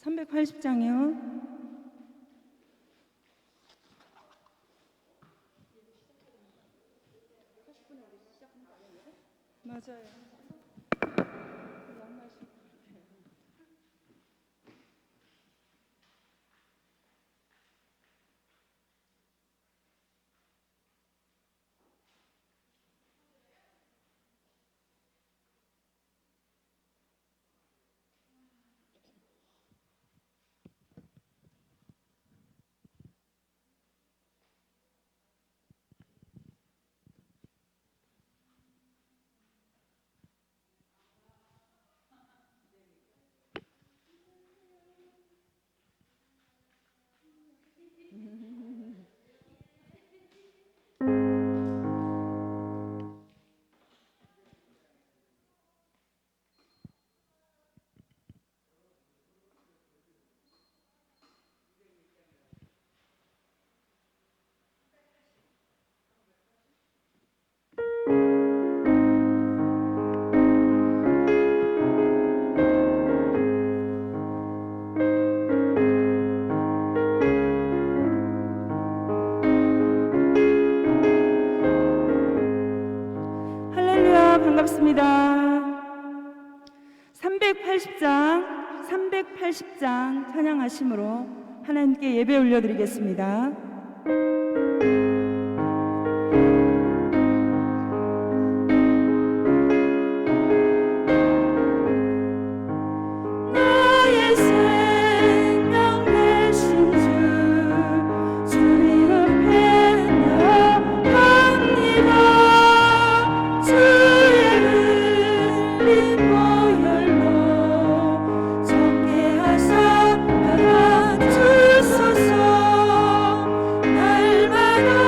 380장이요. 맞아요. 할렐루야, 반갑습니다. 380장 찬양하심으로 하나님께 예배 올려드리겠습니다. 주소서 날마다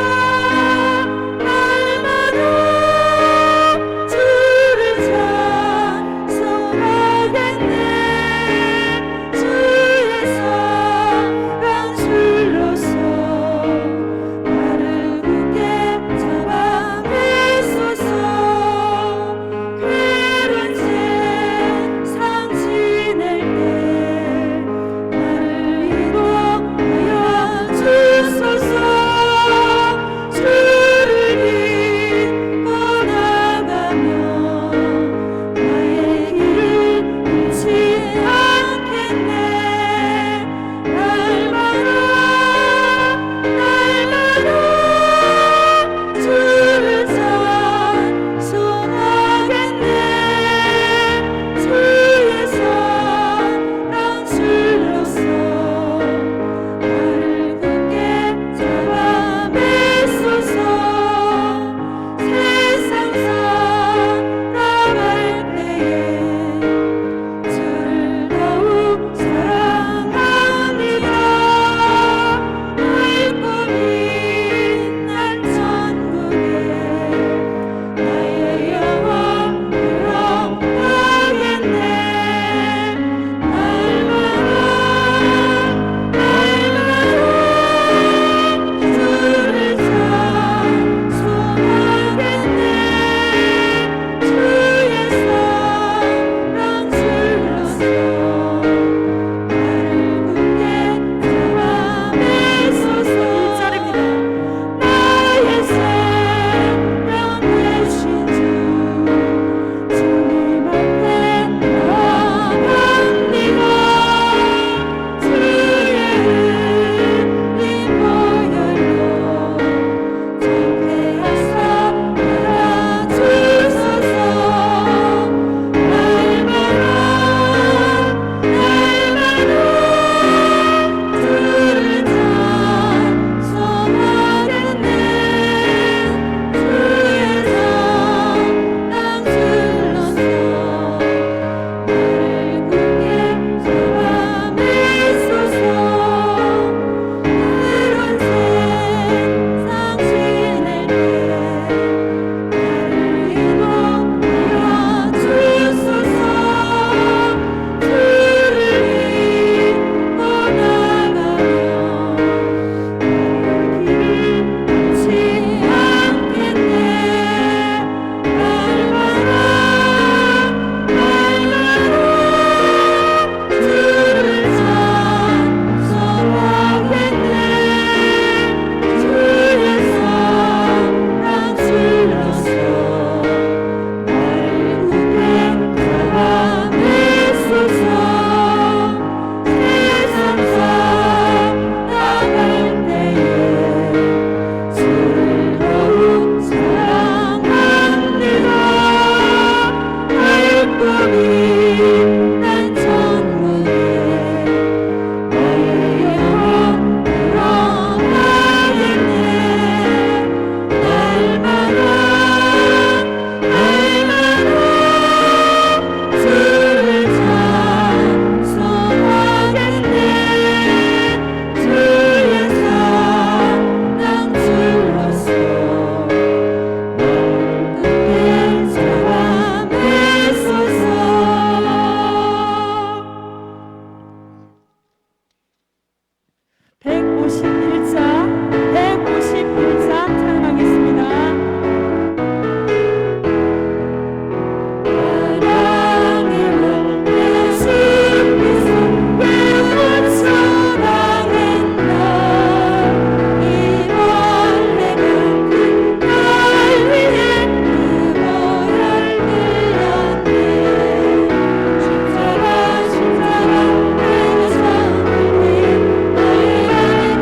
151사, 151사 찬양하겠습니다. 십자가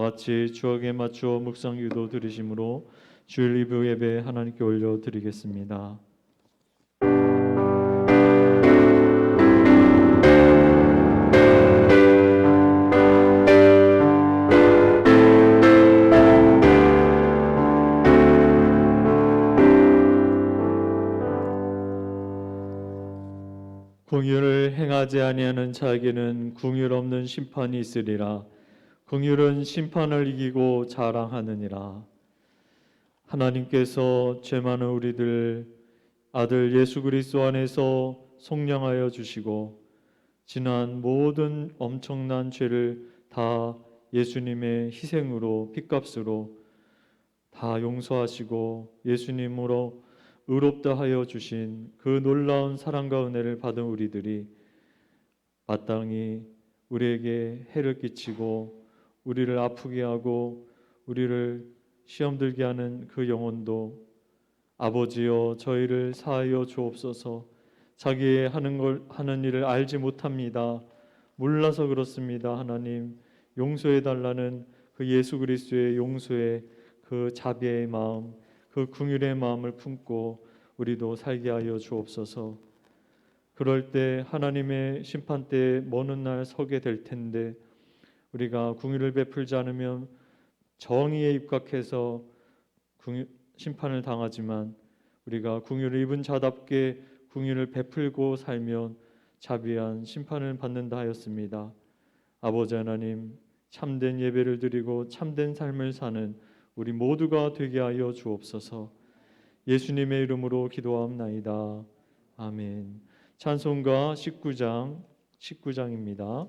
같이 추억에 맞추어 묵상기도 드리심으로 주일 리뷰 예배 하나님께 올려드리겠습니다. 긍휼을 행하지 아니하는 자에게는 긍휼 없는 심판이 있으리라. 긍휼은 심판을 이기고 자랑하느니라. 하나님께서 죄 많은 우리들 아들 예수 그리스도 안에서 속량하여 주시고 지난 모든 엄청난 죄를 다 예수님의 희생으로 핏값으로 다 용서하시고 예수님으로 의롭다 하여 주신 그 놀라운 사랑과 은혜를 받은 우리들이 마땅히 우리에게 해를 끼치고 우리를 아프게 하고 우리를 시험 들게 하는 그 영혼도 아버지여 저희를 사하여 주옵소서. 자기의 하는 일을 알지 못합니다. 몰라서 그렇습니다. 하나님 용서해 달라는 그 예수 그리스도의 용서의 그 자비의 마음, 그 긍휼의 마음을 품고 우리도 살게 하여 주옵소서. 그럴 때 하나님의 심판대에 먼 날 서게 될 텐데 우리가 긍휼을 베풀지 않으면 정의에 입각해서 심판을 당하지만 우리가 긍휼을 입은 자답게 긍휼을 베풀고 살면 자비한 심판을 받는다 하였습니다. 아버지 하나님 참된 예배를 드리고 참된 삶을 사는 우리 모두가 되게 하여 주옵소서. 예수님의 이름으로 기도하옵나이다. 아멘. 찬송가 19장입니다.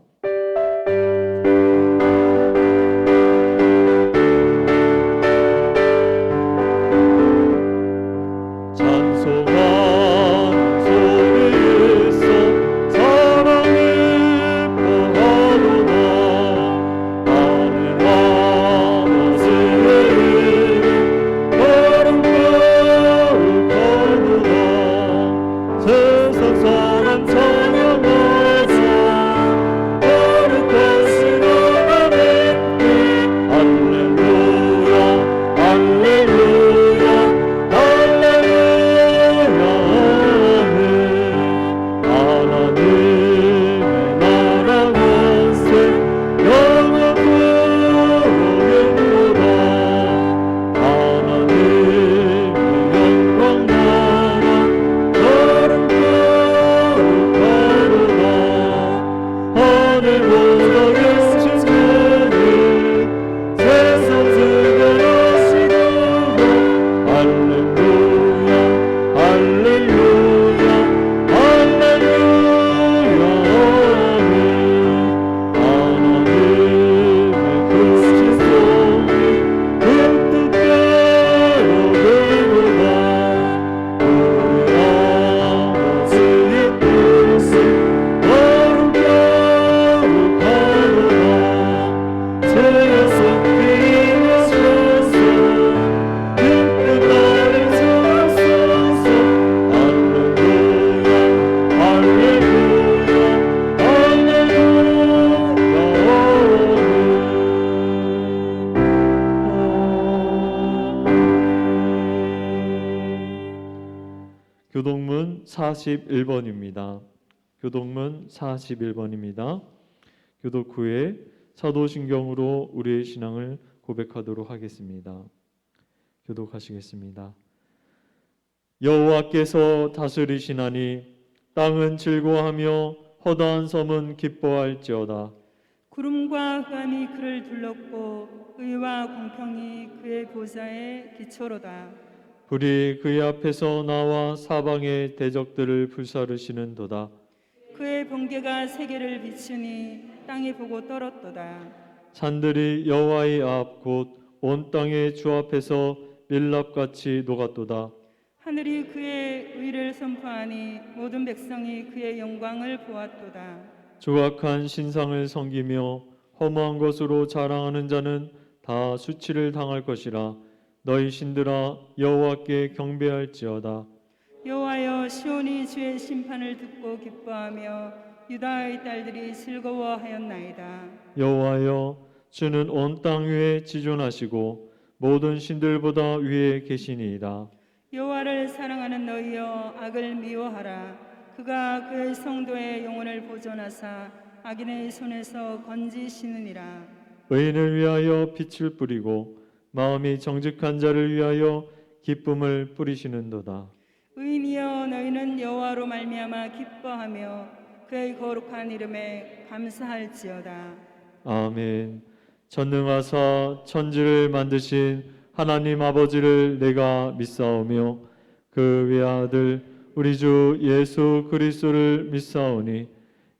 교동문 41번입니다. 교동문 41번입니다. 교독 후에 사도신경으로 우리의 신앙을 고백하도록 하겠습니다. 교독하시겠습니다. 여호와께서 다스리시나니 땅은 즐거워하며 허다한 섬은 기뻐할지어다. 구름과 흑암이 그를 둘렀고 의와 공평이 그의 보좌의 기초로다. 불이 그의 앞에서 나와 사방의 대적들을 불사르시는도다. 그의 번개가 세계를 비추니 땅이 보고 떨었도다. 산들이 여호와의 앞 곧 온 땅의 주 앞에서 밀랍같이 녹았도다. 하늘이 그의 의를 선포하니 모든 백성이 그의 영광을 보았도다. 조각한 신상을 섬기며 허무한 것으로 자랑하는 자는 다 수치를 당할 것이라. 너희 신들아 여호와께 경배할지어다. 여호와여 시온이 주의 심판을 듣고 기뻐하며 유다의 딸들이 즐거워하였나이다. 여호와여 주는 온 땅 위에 지존하시고 모든 신들보다 위에 계시니이다. 여호와를 사랑하는 너희여 악을 미워하라. 그가 그의 성도의 영혼을 보존하사 악인의 손에서 건지시느니라. 의인을 위하여 빛을 뿌리고 마음이 정직한 자를 위하여 기쁨을 뿌리시는도다. 의인이여 너희는 여호와로 말미암아 기뻐하며 그의 거룩한 이름에 감사할지어다. 아멘. 전능하사 천지를 만드신 하나님 아버지를 내가 믿사오며 그 외아들 우리 주 예수 그리스도를 믿사오니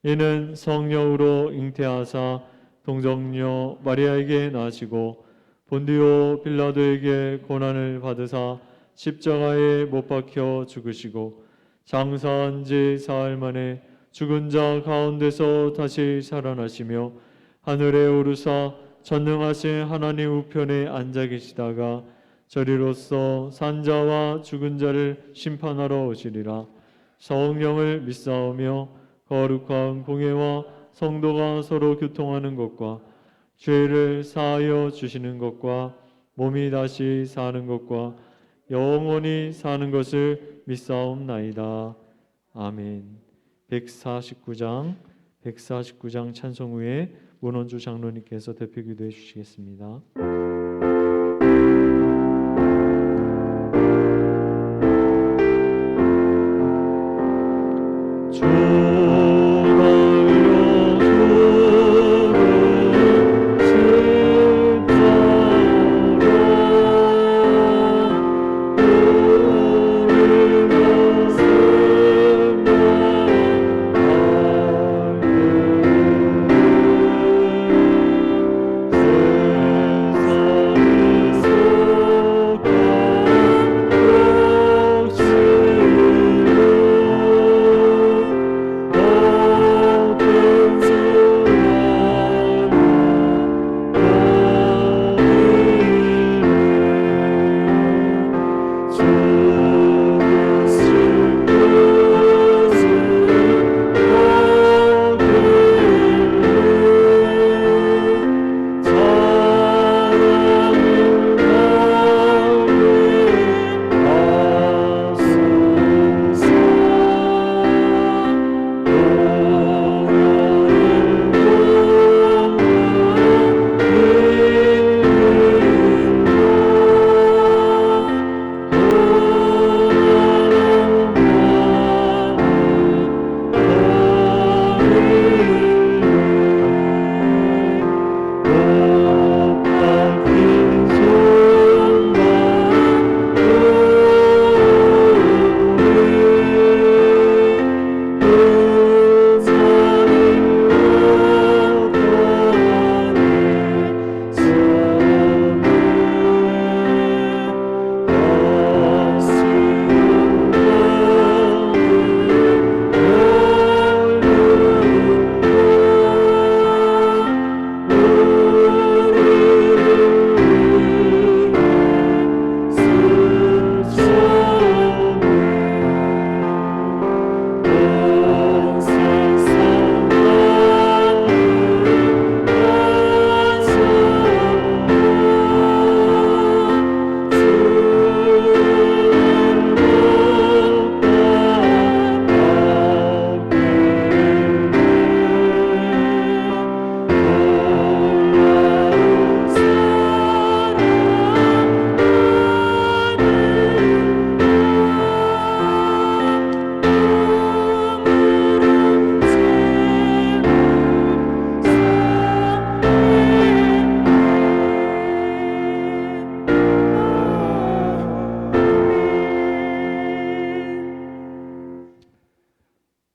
이는 성령으로 잉태하사 동정녀 마리아에게 나시고 본디오 빌라도에게 고난을 받으사 십자가에 못 박혀 죽으시고 장사한 지 사흘 만에 죽은 자 가운데서 다시 살아나시며 하늘에 오르사 전능하신 하나님 우편에 앉아 계시다가 저리로서 산자와 죽은 자를 심판하러 오시리라. 성령을 믿사오며 거룩한 공예와 성도가 서로 교통하는 것과 죄를 사하여 주시는 것과 몸이 다시 사는 것과 영원히 사는 것을 믿사옵나이다. 아멘. 149장 찬송 후에 문원주 장로님께서 대표 기도해 주시겠습니다.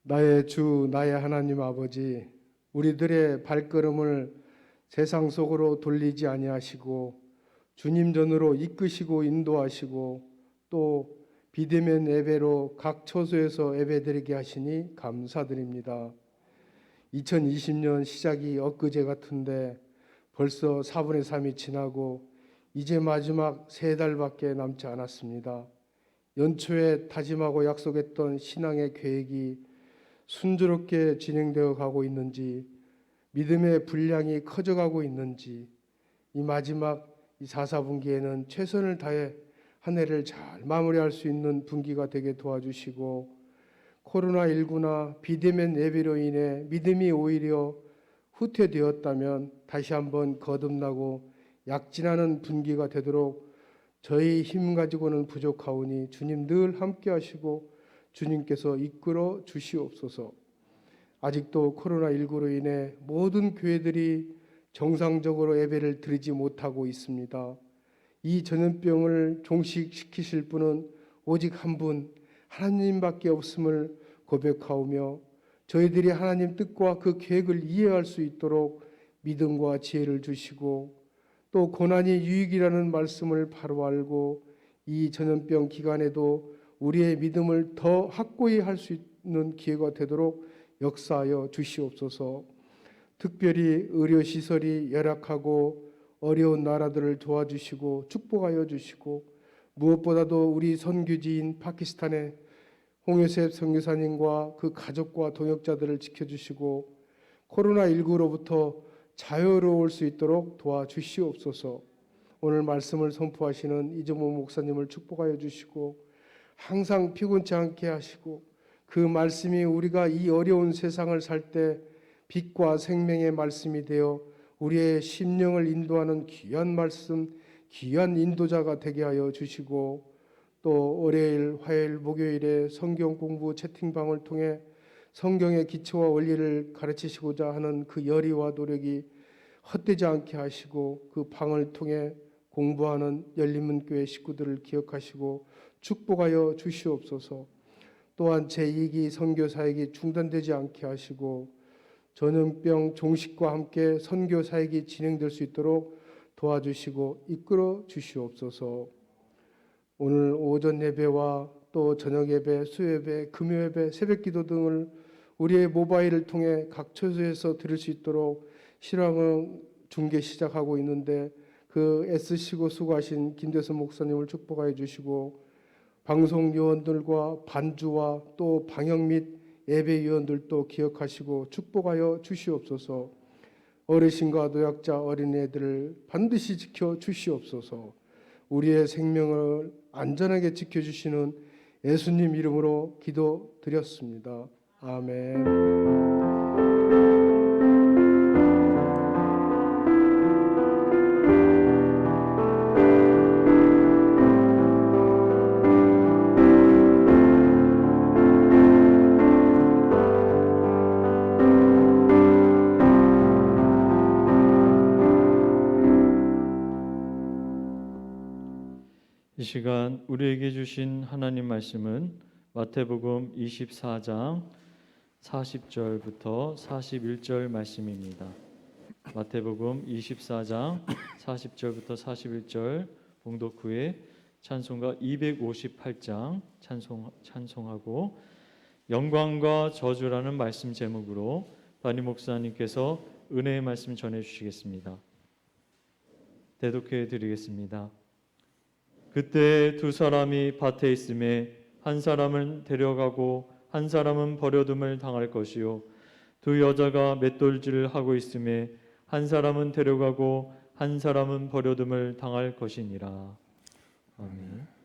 나의 주 나의 하나님 아버지, 우리들의 발걸음을 세상 속으로 돌리지 아니하시고 주님 전으로 이끄시고 인도하시고 또 비대면 예배로 각 처소에서 예배드리게 하시니 감사드립니다. 2020년 시작이 엊그제 같은데 벌써 4분의 3이 지나고 이제 마지막 3달밖에 남지 않았습니다. 연초에 다짐하고 약속했던 신앙의 계획이 순조롭게 진행되어 가고 있는지 믿음의 분량이 커져가고 있는지 이 마지막 이 4분기에는 최선을 다해 한 해를 잘 마무리할 수 있는 분기가 되게 도와주시고 코로나19나 비대면 예배로 인해 믿음이 오히려 후퇴되었다면 다시 한번 거듭나고 약진하는 분기가 되도록 저희 힘 가지고는 부족하오니 주님 늘 함께 하시고 주님께서 이끌어 주시옵소서. 아직도 코로나19로 인해 모든 교회들이 정상적으로 예배를 드리지 못하고 있습니다. 이 전염병을 종식시키실 분은 오직 한 분, 하나님밖에 없음을 고백하오며 저희들이 하나님 뜻과 그 계획을 이해할 수 있도록 믿음과 지혜를 주시고 또 고난이 유익이라는 말씀을 바로 알고 이 전염병 기간에도 우리의 믿음을 더 확고히 할 수 있는 기회가 되도록 역사하여 주시옵소서. 특별히 의료시설이 열악하고 어려운 나라들을 도와주시고 축복하여 주시고 무엇보다도 우리 선교지인 파키스탄의 홍요셉 선교사님과 그 가족과 동역자들을 지켜주시고 코로나19로부터 자유로울 수 있도록 도와주시옵소서. 오늘 말씀을 선포하시는 이정모 목사님을 축복하여 주시고 항상 피곤치 않게 하시고 그 말씀이 우리가 이 어려운 세상을 살 때 빛과 생명의 말씀이 되어 우리의 심령을 인도하는 귀한 말씀, 귀한 인도자가 되게 하여 주시고 또 월요일, 화요일, 목요일에 성경 공부 채팅방을 통해 성경의 기초와 원리를 가르치시고자 하는 그 열의와 노력이 헛되지 않게 하시고 그 방을 통해 공부하는 열린문교회 식구들을 기억하시고 축복하여 주시옵소서. 또한 제2기 선교사역이 중단되지 않게 하시고 전염병 종식과 함께 선교사역이 진행될 수 있도록 도와주시고 이끌어 주시옵소서. 오늘 오전 예배와 또 저녁 예배, 수요 예배, 금요 예배, 새벽 기도 등을 우리의 모바일을 통해 각 처소에서 들을 수 있도록 실황을 중계 시작하고 있는데 그 애쓰시고 수고하신 김대선 목사님을 축복하여 주시고 방송 요원들과 반주와 또 방역 및 예배 요원들도 기억하시고 축복하여 주시옵소서. 어르신과 노약자 어린애들을 반드시 지켜 주시옵소서. 우리의 생명을 안전하게 지켜주시는 예수님 이름으로 기도드렸습니다. 아멘. 이 시간 우리에게 주신 하나님 말씀은 마태복음 24장 40절부터 41절 말씀입니다. 마태복음 24장 40절부터 41절 봉독 후에 찬송가 258장 찬송하고 영광과 저주라는 말씀 제목으로 담임 목사님께서 은혜의 말씀 전해 주시겠습니다. 대독해 드리겠습니다. 그때 두 사람이 밭에 있음에 한 사람은 데려가고 한 사람은 버려둠을 당할 것이요 두 여자가 맷돌질을 하고 있음에 한 사람은 데려가고 한 사람은 버려둠을 당할 것이니라. 아멘.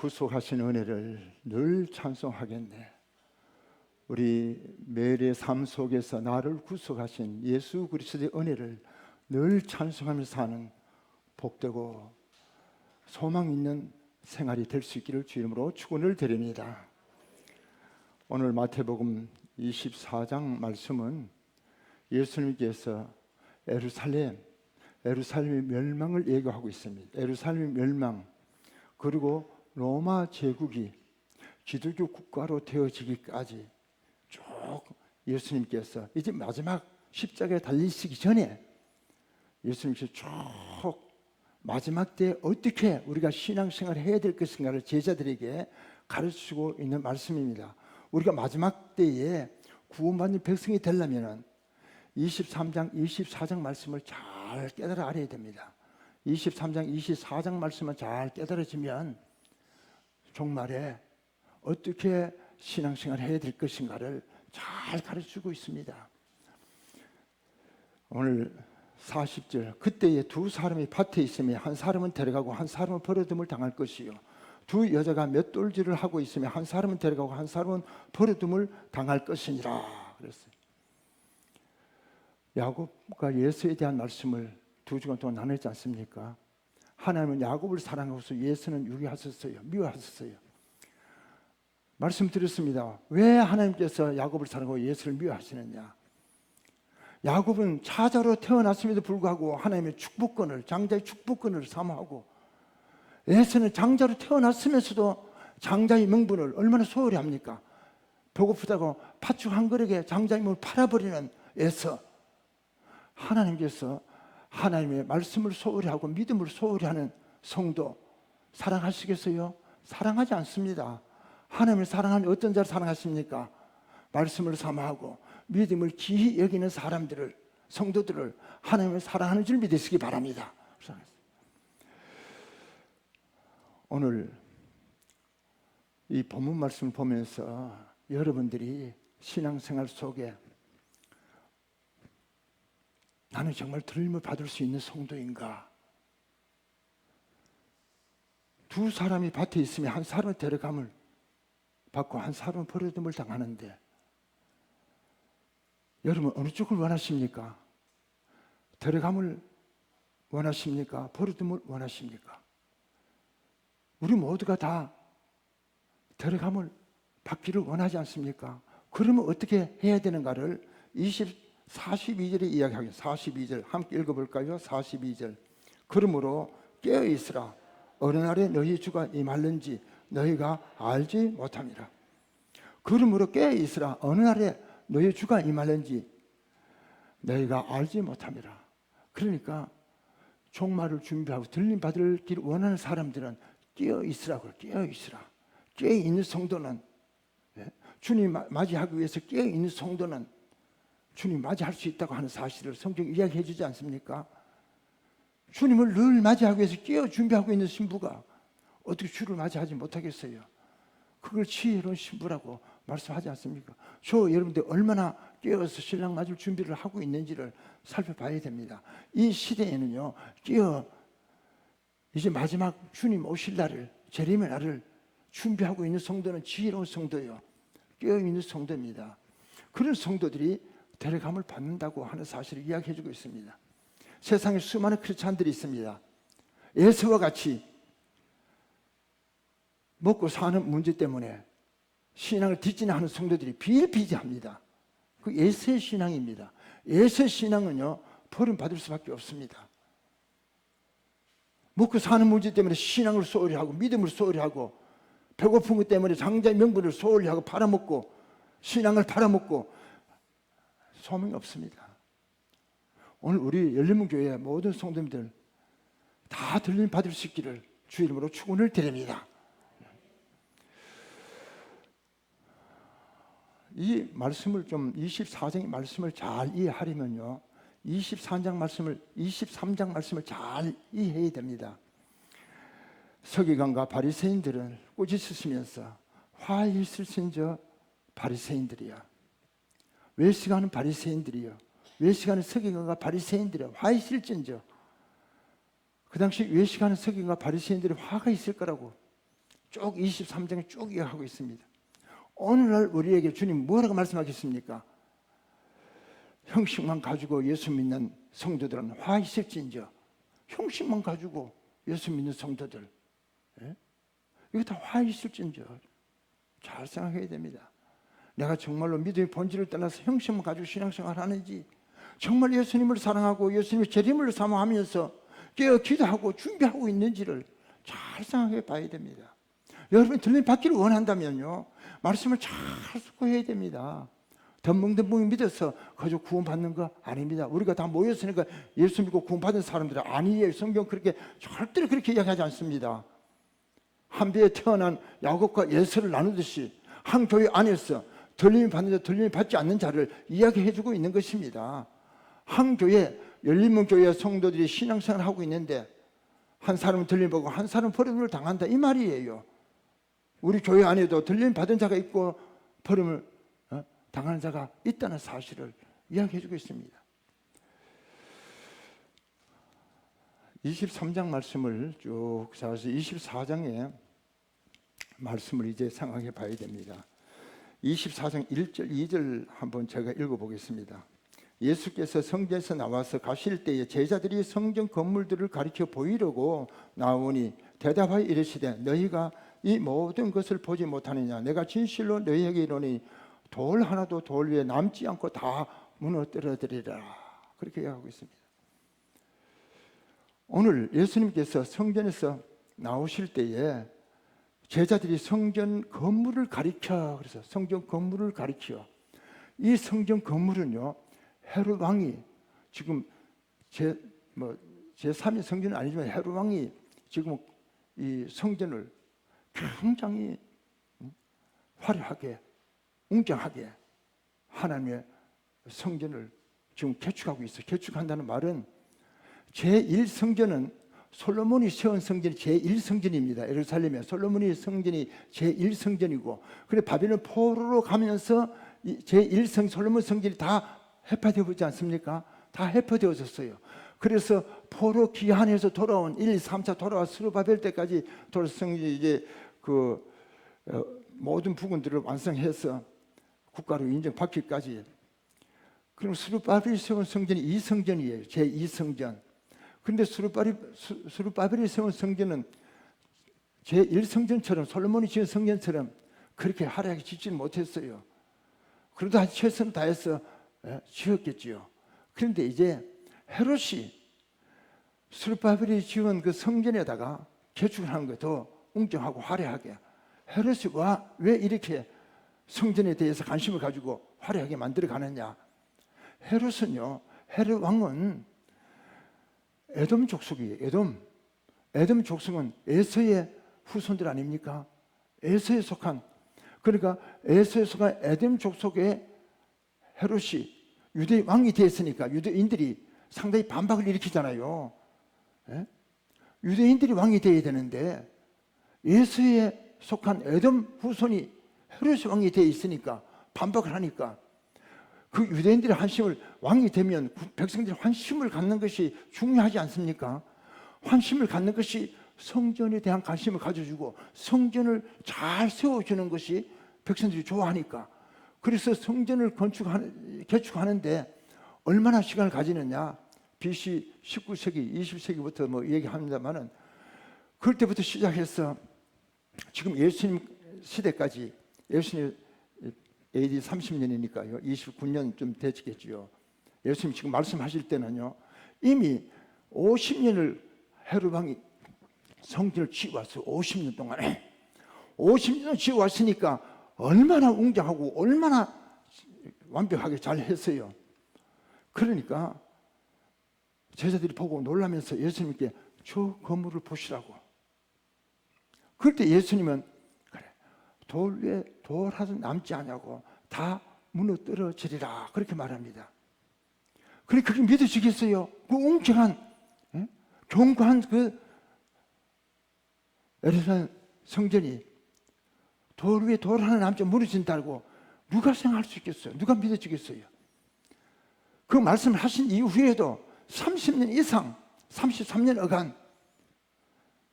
구속하신 은혜를 늘 찬송하겠네. 우리 매일의 삶 속에서 나를 구속하신 예수 그리스도의 은혜를 늘 찬송하면서 사는 복되고 소망 있는 생활이 될 수 있기를 주 이름으로 축원을 드립니다. 오늘 마태복음 24장 말씀은 예수님께서 예루살렘의 멸망을 예고하고 있습니다. 예루살렘의 멸망, 그리고 로마 제국이 기독교 국가로 되어지기까지 쭉 예수님께서 이제 마지막 십자가에 달리시기 전에 예수님께서 쭉 마지막 때 어떻게 우리가 신앙생활을 해야 될 것인가를 제자들에게 가르치고 있는 말씀입니다. 우리가 마지막 때에 구원받는 백성이 되려면 23장, 24장 말씀을 잘 깨달아 알아야 됩니다. 23장, 24장 말씀을 잘 깨달아지면 종말에 어떻게 신앙생활을 해야 될 것인가를 잘 가르치고 있습니다. 오늘 40절, 그때에 두 사람이 밭에 있으며 한 사람은 데려가고 한 사람은 버려둠을 당할 것이요, 두 여자가 맷돌질을 하고 있으며 한 사람은 데려가고 한 사람은 버려둠을 당할 것이니라 그랬어요. 야곱과 예수에 대한 말씀을 두 주간 동안 나눴지 않습니까? 하나님은 야곱을 사랑하셔서 예수는 유기하셨어요, 미워하셨어요. 말씀드렸습니다. 왜 하나님께서 야곱을 사랑하고 예수를 미워하시느냐? 야곱은 차자로 태어났음에도 불구하고 하나님의 축복권을, 장자의 축복권을 사모하고, 에서는 장자로 태어났으면서도 장자의 명분을 얼마나 소홀히 합니까? 배고프다고 팥죽 한 그릇에 장자의 몸을 팔아버리는 에서. 하나님께서 하나님의 말씀을 소홀히 하고 믿음을 소홀히 하는 성도 사랑하시겠어요? 사랑하지 않습니다. 하나님을 사랑하면 어떤 자를 사랑하십니까? 말씀을 사모하고 믿음을 귀히 여기는 사람들을, 성도들을 하나님을 사랑하는 줄 믿으시기 바랍니다. 오늘 이 본문 말씀을 보면서 여러분들이 신앙생활 속에 나는 정말 들림을 받을 수 있는 성도인가? 두 사람이 밭에 있으면 한 사람은 데려감을 받고 한 사람은 버려둠을 당하는데, 여러분 어느 쪽을 원하십니까? 데려감을 원하십니까? 버려둠을 원하십니까? 우리 모두가 다 데려감을 받기를 원하지 않습니까? 그러면 어떻게 해야 되는가를 42절에 이야기하겠습니다. 42절 함께 읽어볼까요? 42절, 그러므로 깨어있으라. 어느 날에 너희 주가 임할는지 너희가 알지 못함이라. 그러므로 깨어있으라. 어느 날에 너희 주가 임할는지 너희가 알지 못함이라. 그러니까 종말을 준비하고 들림 받을 길 원하는 사람들은 깨어있으라고. 깨어있으라. 깨어있는 성도는, 주님 맞이하기 위해서 깨어있는 성도는 주님 맞이할 수 있다고 하는 사실을 성경이 이야기해 주지 않습니까? 주님을 늘 맞이하기 위해서 깨어 준비하고 있는 신부가 어떻게 주를 맞이하지 못하겠어요? 그걸 지혜로운 신부라고 말씀하지 않습니까? 저 여러분들 얼마나 깨어서 신랑 맞을 준비를 하고 있는지를 살펴봐야 됩니다. 이 시대에는요, 이제 마지막 주님 오실 날을, 재림의 날을 준비하고 있는 성도는 지혜로운 성도예요. 깨어있는 성도입니다. 그런 성도들이 데려감을 받는다고 하는 사실을 이야기해주고 있습니다. 세상에 수많은 크리스찬들이 있습니다. 에서와 같이 먹고 사는 문제 때문에 신앙을 뒷진하는 성도들이 비일비재합니다. 그 에서의 신앙입니다. 에서의 신앙은요, 버림받을 수밖에 없습니다. 먹고 사는 문제 때문에 신앙을 소홀히 하고 믿음을 소홀히 하고 배고픈 것 때문에 장자의 명분을 소홀히 하고 팔아먹고 신앙을 팔아먹고 소망이 없습니다. 오늘 우리 열린문교회 모든 성도님들 다 들림 받을 수 있기를 주 이름으로 축원을 드립니다. 이 말씀을 좀 24장의 말씀을 잘 이해하려면요, 23장 말씀을 잘 이해해야 됩니다. 서기관과 바리새인들은 꾸짖으시면서 화를 있으신 저 바리새인들이야. 외식하는 바리새인들이요, 외식하는 서기관과 바리새인들이요, 화 있을진저. 그 당시 외식하는 서기관과 바리새인들이 화가 있을 거라고 쭉 23장에 쭉 이어가고 있습니다. 오늘날 우리에게 주님 뭐라고 말씀하겠습니까? 형식만 가지고 예수 믿는 성도들은 화 있을진저. 형식만 가지고 예수 믿는 성도들, 예? 이거 다 화 있을진저. 잘 생각해야 됩니다. 내가 정말로 믿음의 본질을 떠나서 형식만 가지고 신앙생활 하는지, 정말 예수님을 사랑하고 예수님의 재림을 사모하면서 깨어 기도하고 준비하고 있는지를 잘 생각해 봐야 됩니다. 여러분이 들림 받기를 원한다면요, 말씀을 잘 숙고해야 됩니다. 덤벙덤벙 믿어서 그저 구원받는 거 아닙니다. 우리가 다 모였으니까 예수 믿고 구원받은 사람들은 아니에요. 성경 그렇게 절대로 그렇게 이야기하지 않습니다. 한 배에 태어난 야곱과 에서를 나누듯이 한 교회 안에서 들림이 받는 자, 들림이 받지 않는 자를 이야기해주고 있는 것입니다. 한 교회, 열린문 교회 성도들이 신앙생활을 하고 있는데 한 사람은 들림 받고 한 사람은 버림을 당한다, 이 말이에요. 우리 교회 안에도 들림 받은 자가 있고 버림을 당하는 자가 있다는 사실을 이야기해주고 있습니다. 23장 말씀을 쭉 사서 24장의 말씀을 이제 생각해 봐야 됩니다. 24장 1절 2절 한번 제가 읽어보겠습니다. 예수께서 성전에서 나와서 가실 때에 제자들이 성전 건물들을 가리켜 보이려고 나오니 대답하여 이르시되 너희가 이 모든 것을 보지 못하느냐? 내가 진실로 너희에게 이르노니 돌 하나도 돌 위에 남지 않고 다 무너뜨려드리라. 그렇게 이야기하고 있습니다. 오늘 예수님께서 성전에서 나오실 때에 제자들이 성전 건물을 가리켜, 그래서 성전 건물을 가리켜, 이 성전 건물은요, 헤롯 왕이 지금 제3의 성전은 아니지만 헤롯 왕이 지금 이 성전을 굉장히 화려하게 웅장하게 하나님의 성전을 지금 개축하고 있어요. 개축한다는 말은 제1성전은 솔로몬이 세운 성전이 제1성전입니다. 예루살렘에 솔로몬이 성전이 제1성전이고, 그래 바벨론 포로로 가면서 제1성 솔로몬 성전이 다 해파되어 보지 않습니까? 다 해파되어졌어요. 그래서 포로 귀환해서 돌아온 1, 2, 3차 돌아와 스룹바벨 때까지 성전이 이제 모든 부분들을 완성해서 국가로 인정받기까지. 그럼 스룹바벨이 세운 성전이 이 성전이에요. 제2성전. 그런데 스룹바벨이 세운 성전은 제1성전처럼 솔로몬이 지은 성전처럼 그렇게 화려하게 짓지는 못했어요. 그래도 한 최선을 다해서 지었겠지요. 그런데 이제 헤롯이 스룹바벨이 지은 그 성전에다가 개축을 하는 거 더 웅장하고 화려하게. 헤롯이 왜 이렇게 성전에 대해서 관심을 가지고 화려하게 만들어 가느냐? 헤롯은요, 헤롯 왕은 에돔 족속이에요. 에돔 족속은 에서의 후손들 아닙니까? 에서에 속한, 그러니까 에서에 속한 에돔 족속의 헤롯이 유대 왕이 되었으니까 유대인들이 상당히 반박을 일으키잖아요. 예? 유대인들이 왕이 되어야 되는데 에서에 속한 에돔 후손이 헤롯이 왕이 되어 있으니까 반박을 하니까 그 유대인들의 환심을, 왕이 되면 백성들이 환심을 갖는 것이 중요하지 않습니까? 환심을 갖는 것이 성전에 대한 관심을 가져주고 성전을 잘 세워주는 것이 백성들이 좋아하니까. 그래서 성전을 개축하는데 얼마나 시간을 가지느냐? BC 19세기, 20세기부터 뭐 얘기합니다만은 그럴 때부터 시작해서 지금 예수님 시대까지, 예수님 AD 30년이니까요. 29년 좀 되겠지요. 예수님 지금 말씀하실 때는요, 이미 50년을 헤롯 왕이 성전을 지어왔어요. 50년 동안에 50년 지어왔으니까 얼마나 웅장하고 얼마나 완벽하게 잘 했어요. 그러니까 제자들이 보고 놀라면서 예수님께 저 건물을 보시라고. 그럴 때 예수님은 그래, 돌 위에 돌 하나 남지 않냐고 다 무너뜨려지리라 그렇게 말합니다. 그래, 그게 믿어지겠어요? 그 웅장한 견고한 그 예루살렘 성전이 돌 위에 돌 하나 남지 무너진다고 누가 생각할 수 있겠어요? 누가 믿어지겠어요? 그 말씀을 하신 이후에도 30년 이상, 33년 어간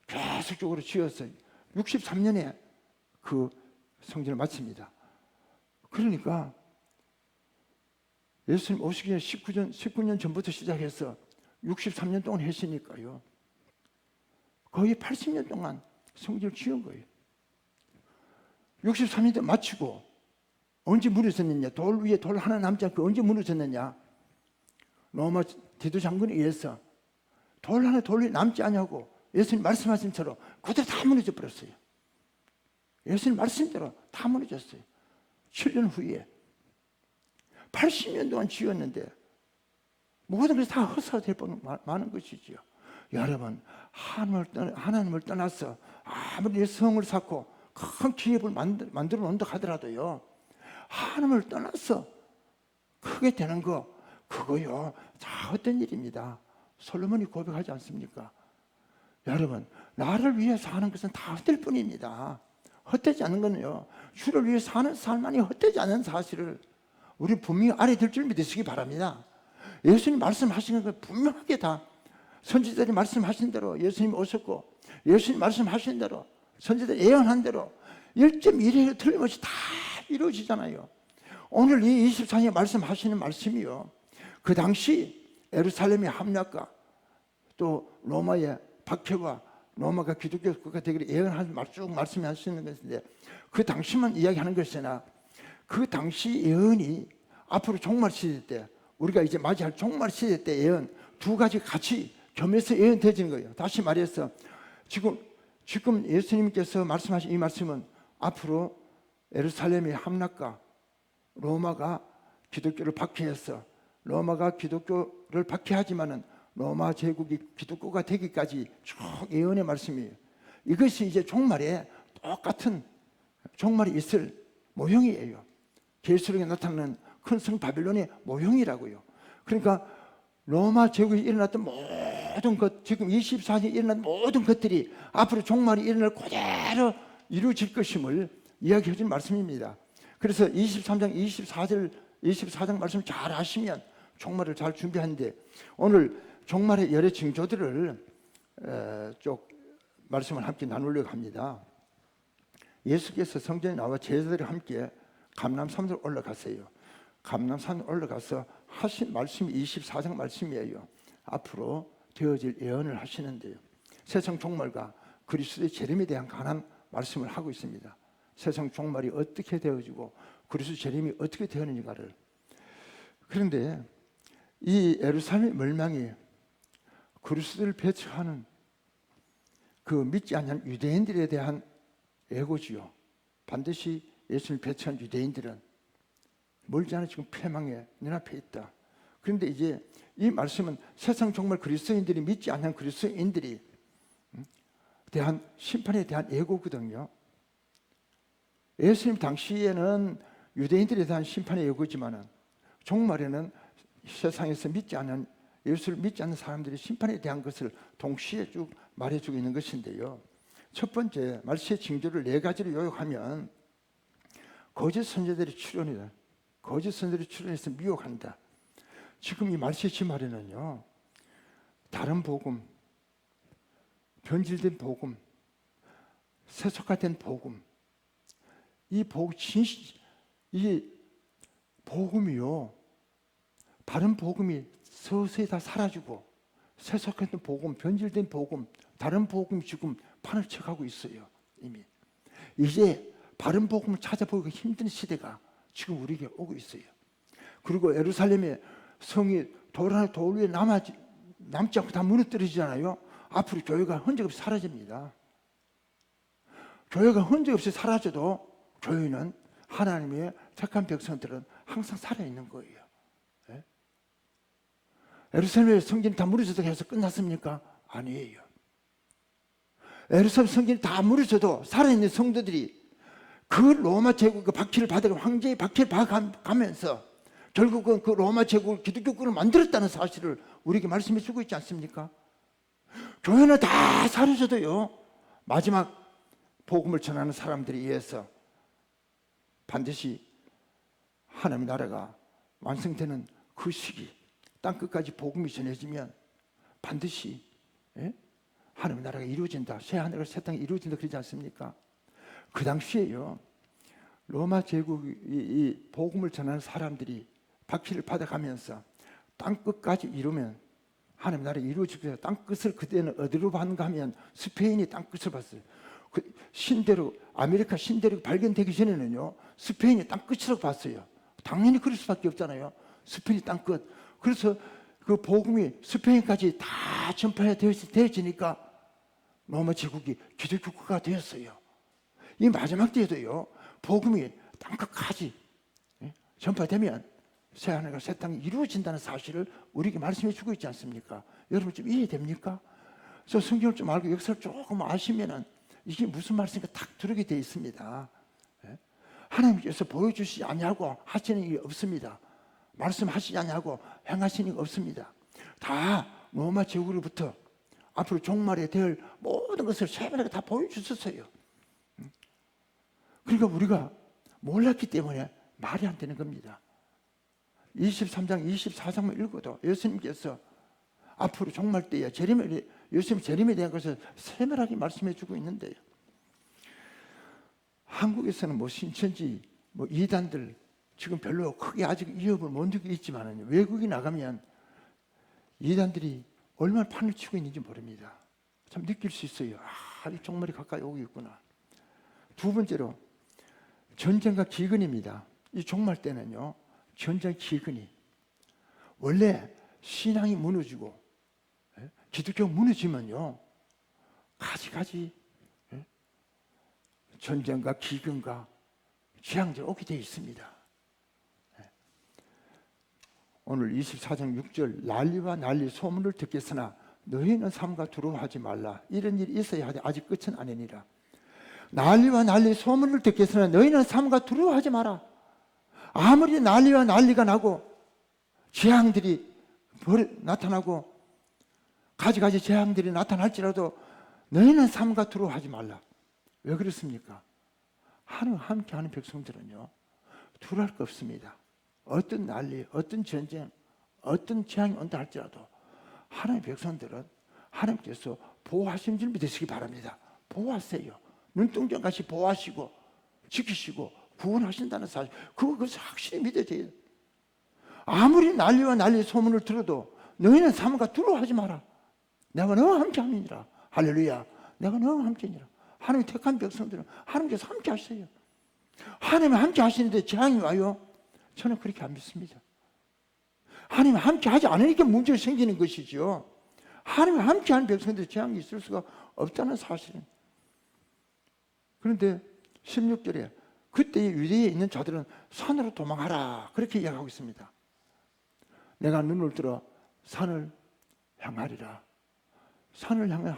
계속적으로 지었어요. 63년에 그 성전을 마칩니다. 그러니까 예수님 오시기 전에 19년 전부터 시작해서 63년 동안 했으니까요. 거의 80년 동안 성전을 지은 거예요. 63년 때 마치고 언제 무너졌느냐? 돌 위에 돌 하나 남지 않고 언제 무너졌느냐? 로마 디도 장군에 의해서 돌 하나 돌 위에 남지 않냐고 예수님 말씀하신 대로 그대로 다 무너져 버렸어요. 예수님 말씀대로 다 무너졌어요. 7년 후에 80년 동안 지었는데 모든 것이 다 헛사가 될 뻔 많은 것이지요. 여러분, 하나님을 떠나서 아무리 성을 쌓고 큰 기업을 만들어 놓는다 하더라도요, 하나님을 떠나서 크게 되는 거 그거요 다 헛된 일입니다. 솔로몬이 고백하지 않습니까? 여러분, 나를 위해서 하는 것은 다 헛될 뿐입니다. 헛되지 않는 거는요, 주를 위해 사는 삶만이 헛되지 않은 사실을 우리 분명히 알아들 줄 믿으시기 바랍니다. 예수님 말씀하시는 거 분명하게 다 선지자들이 말씀하신 대로 예수님 오셨고, 예수님 말씀하신 대로 선지자들이 예언한 대로 1.1회 틀림없이 다 이루어지잖아요. 오늘 이 24장에 말씀하시는 말씀이요, 그 당시 예루살렘의 함락과 또 로마의 박해와 로마가 기독교 국가 되기를 예언한 쭉 말씀하시는 것인데, 그 당시만 이야기하는 것이나 그 당시 예언이 앞으로 종말 시대 때, 우리가 이제 맞이할 종말 시대 때 예언 두 가지 같이 겸해서 예언되어지는 거예요. 다시 말해서 지금 예수님께서 말씀하신 이 말씀은 앞으로 예루살렘의 함락과 로마가 기독교를 박해해서, 로마가 기독교를 박해하지만은 로마 제국이 기독교가 되기까지 쭉 예언의 말씀이에요. 이것이 이제 종말에 똑같은 종말이 있을 모형이에요. 계시록에 나타나는 큰 성 바빌론의 모형이라고요. 그러니까 로마 제국이 일어났던 모든 것, 지금 24년에 일어난 모든 것들이 앞으로 종말이 일어날 그대로 이루어질 것임을 이야기해 준 말씀입니다. 그래서 23장 24장 말씀을 잘 하시면 종말을 잘 준비하는데, 오늘 종말의 여러 징조들을 쭉 말씀을 함께 나누려고 합니다. 예수께서 성전에 나와 제자들과 함께 감람산으로 올라갔어요. 감람산 올라가서 하신 말씀이 24장 말씀이에요. 앞으로 되어질 예언을 하시는데요, 세상 종말과 그리스도의 재림에 대한 강한 말씀을 하고 있습니다. 세상 종말이 어떻게 되어지고 그리스도의 재림이 어떻게 되었는가를. 그런데 이 예루살렘 멸망이 그리스도를 배척하는 그 믿지 않는 유대인들에 대한 예고지요. 반드시 예수를 배척한 유대인들은 멀지 않아 지금 패망의 눈앞에 있다. 그런데 이제 이 말씀은 세상 종말 그리스도인들이 믿지 않는 그리스도인들이 대한 심판에 대한 예고거든요. 예수님 당시에는 유대인들에 대한 심판의 예고지만은 종말에는 세상에서 믿지 않는, 예수를 믿지 않는 사람들이 심판에 대한 것을 동시에 쭉 말해주고 있는 것인데요. 첫 번째 말씀의 징조를 4가지로 요약하면, 거짓 선지자들이 출현이다. 거짓 선지자들이 출현해서 미혹한다. 지금 이 말씀의 말에는요, 다른 복음, 변질된 복음, 세속화된 복음, 이 복음이요, 바른 복음이 서서히 다 사라지고 세속화된 복음, 변질된 복음, 다른 복음이 지금 판을 쳐가고 있어요. 이미 이제 바른 복음을 찾아보기가 힘든 시대가 지금 우리에게 오고 있어요. 그리고 예루살렘의 성이 돌 위에 남지 않고 다 무너뜨리잖아요. 앞으로 교회가 흔적 없이 사라집니다. 교회가 흔적 없이 사라져도 교회는 하나님의 택한 백성들은 항상 살아있는 거예요. 네? 예루살렘의 성전이 다 무너져도 해서 끝났습니까? 아니에요. 예루살렘 성전이 다 무너져도 살아있는 성도들이 그 로마 제국의 박해를 받아가 황제의 박해를 받아가면서 결국은 그 로마 제국을 기독교권을 만들었다는 사실을 우리에게 말씀해 주고 있지 않습니까? 교회는 다 사라져도요, 마지막 복음을 전하는 사람들에 의해서 반드시 하나님의 나라가 완성되는 그 시기, 땅끝까지 복음이 전해지면 반드시 하나님의 나라가 이루어진다. 새 하늘과 새 땅이 이루어진다 그러지 않습니까? 그 당시에요. 로마 제국이 이 복음을 전하는 사람들이 박해를 받아가면서 땅끝까지 이루면 하나님의 나라가 이루어지고 땅끝을 그때는 어디로 봤는가 하면 스페인이 땅끝을 봤어요. 그 신대륙, 아메리카 신대륙 발견되기 전에는요. 스페인이 땅끝이라고 봤어요. 당연히 그럴 수밖에 없잖아요. 스페인이 땅끝. 그래서 그 복음이 스페인까지 다 전파되어지니까 로마 제국이 기독교 국가가 되었어요. 이 마지막 때에도요. 복음이 땅끝까지 전파되면 새 하늘과 새 땅이 이루어진다는 사실을 우리에게 말씀해 주고 있지 않습니까? 여러분 좀 이해됩니까? 저 성경을 좀 알고 역사를 조금 아시면은 이게 무슨 말씀인가 딱 들으게 되어 있습니다. 하나님께서 보여주시지 아니하고 하시는 일이 없습니다. 말씀하시지 아니하고 행하시는 일이 없습니다. 다 로마 제국으로부터 앞으로 종말에 될 모든 것을 세밀하게 다 보여주셨어요. 그러니까 우리가 몰랐기 때문에 말이 안 되는 겁니다. 23장, 24장만 읽어도 예수님께서 앞으로 종말 때에 예수님 재림에 대한 것을 세밀하게 말씀해 주고 있는데요. 한국에서는 뭐 신천지, 뭐 이단들 지금 별로 크게 아직 위협을 못 느끼고 있지만 외국에 나가면 이단들이 얼마나 판을 치고 있는지 모릅니다. 참 느낄 수 있어요. 아, 이 종말이 가까이 오고 있구나. 두 번째로 전쟁과 기근입니다. 이 종말 때는요. 전쟁 기근이 원래 신앙이 무너지고 기독교가 무너지면요. 가지가지 전쟁과 기근과 재앙들이 오게 되어 있습니다. 오늘 24장 6절 난리와 난리 소문을 듣겠으나 너희는 삼가 두려워하지 말라. 이런 일이 있어야 하되 아직 끝은 아니니라. 난리와 난리 소문을 듣겠으나 너희는 삼가 두려워하지 마라. 아무리 난리와 난리가 나고 재앙들이 나타나고 가지가지 재앙들이 나타날지라도 너희는 삼가 두려워하지 말라. 왜 그렇습니까? 하나님 함께하는 백성들은요 두려워할 거 없습니다. 어떤 난리, 어떤 전쟁, 어떤 재앙이 온다 할지라도 하나님의 백성들은 하나님께서 보호하시는 줄 믿으시기 바랍니다. 보호하세요. 눈동자같이 보호하시고 지키시고 구원하신다는 사실, 그것을 확실히 믿어져요. 아무리 난리와 난리 소문을 들어도 너희는 삼가 두려워하지 마라. 내가 너와 함께함이니라. 할렐루야. 내가 너와 함께니라. 하나님의 택한 백성들은 하나님께서 함께 하세요. 하나님이 함께 하시는데 재앙이 와요? 저는 그렇게 안 믿습니다. 하나님이 함께 하지 않으니까 문제가 생기는 것이죠. 하나님이 함께 하는 백성들이 재앙이 있을 수가 없다는 사실은. 그런데 16절에 그때 유대에 있는 자들은 산으로 도망하라 그렇게 이야기하고 있습니다. 내가 눈을 들어 산을 향하리라. 산을 향해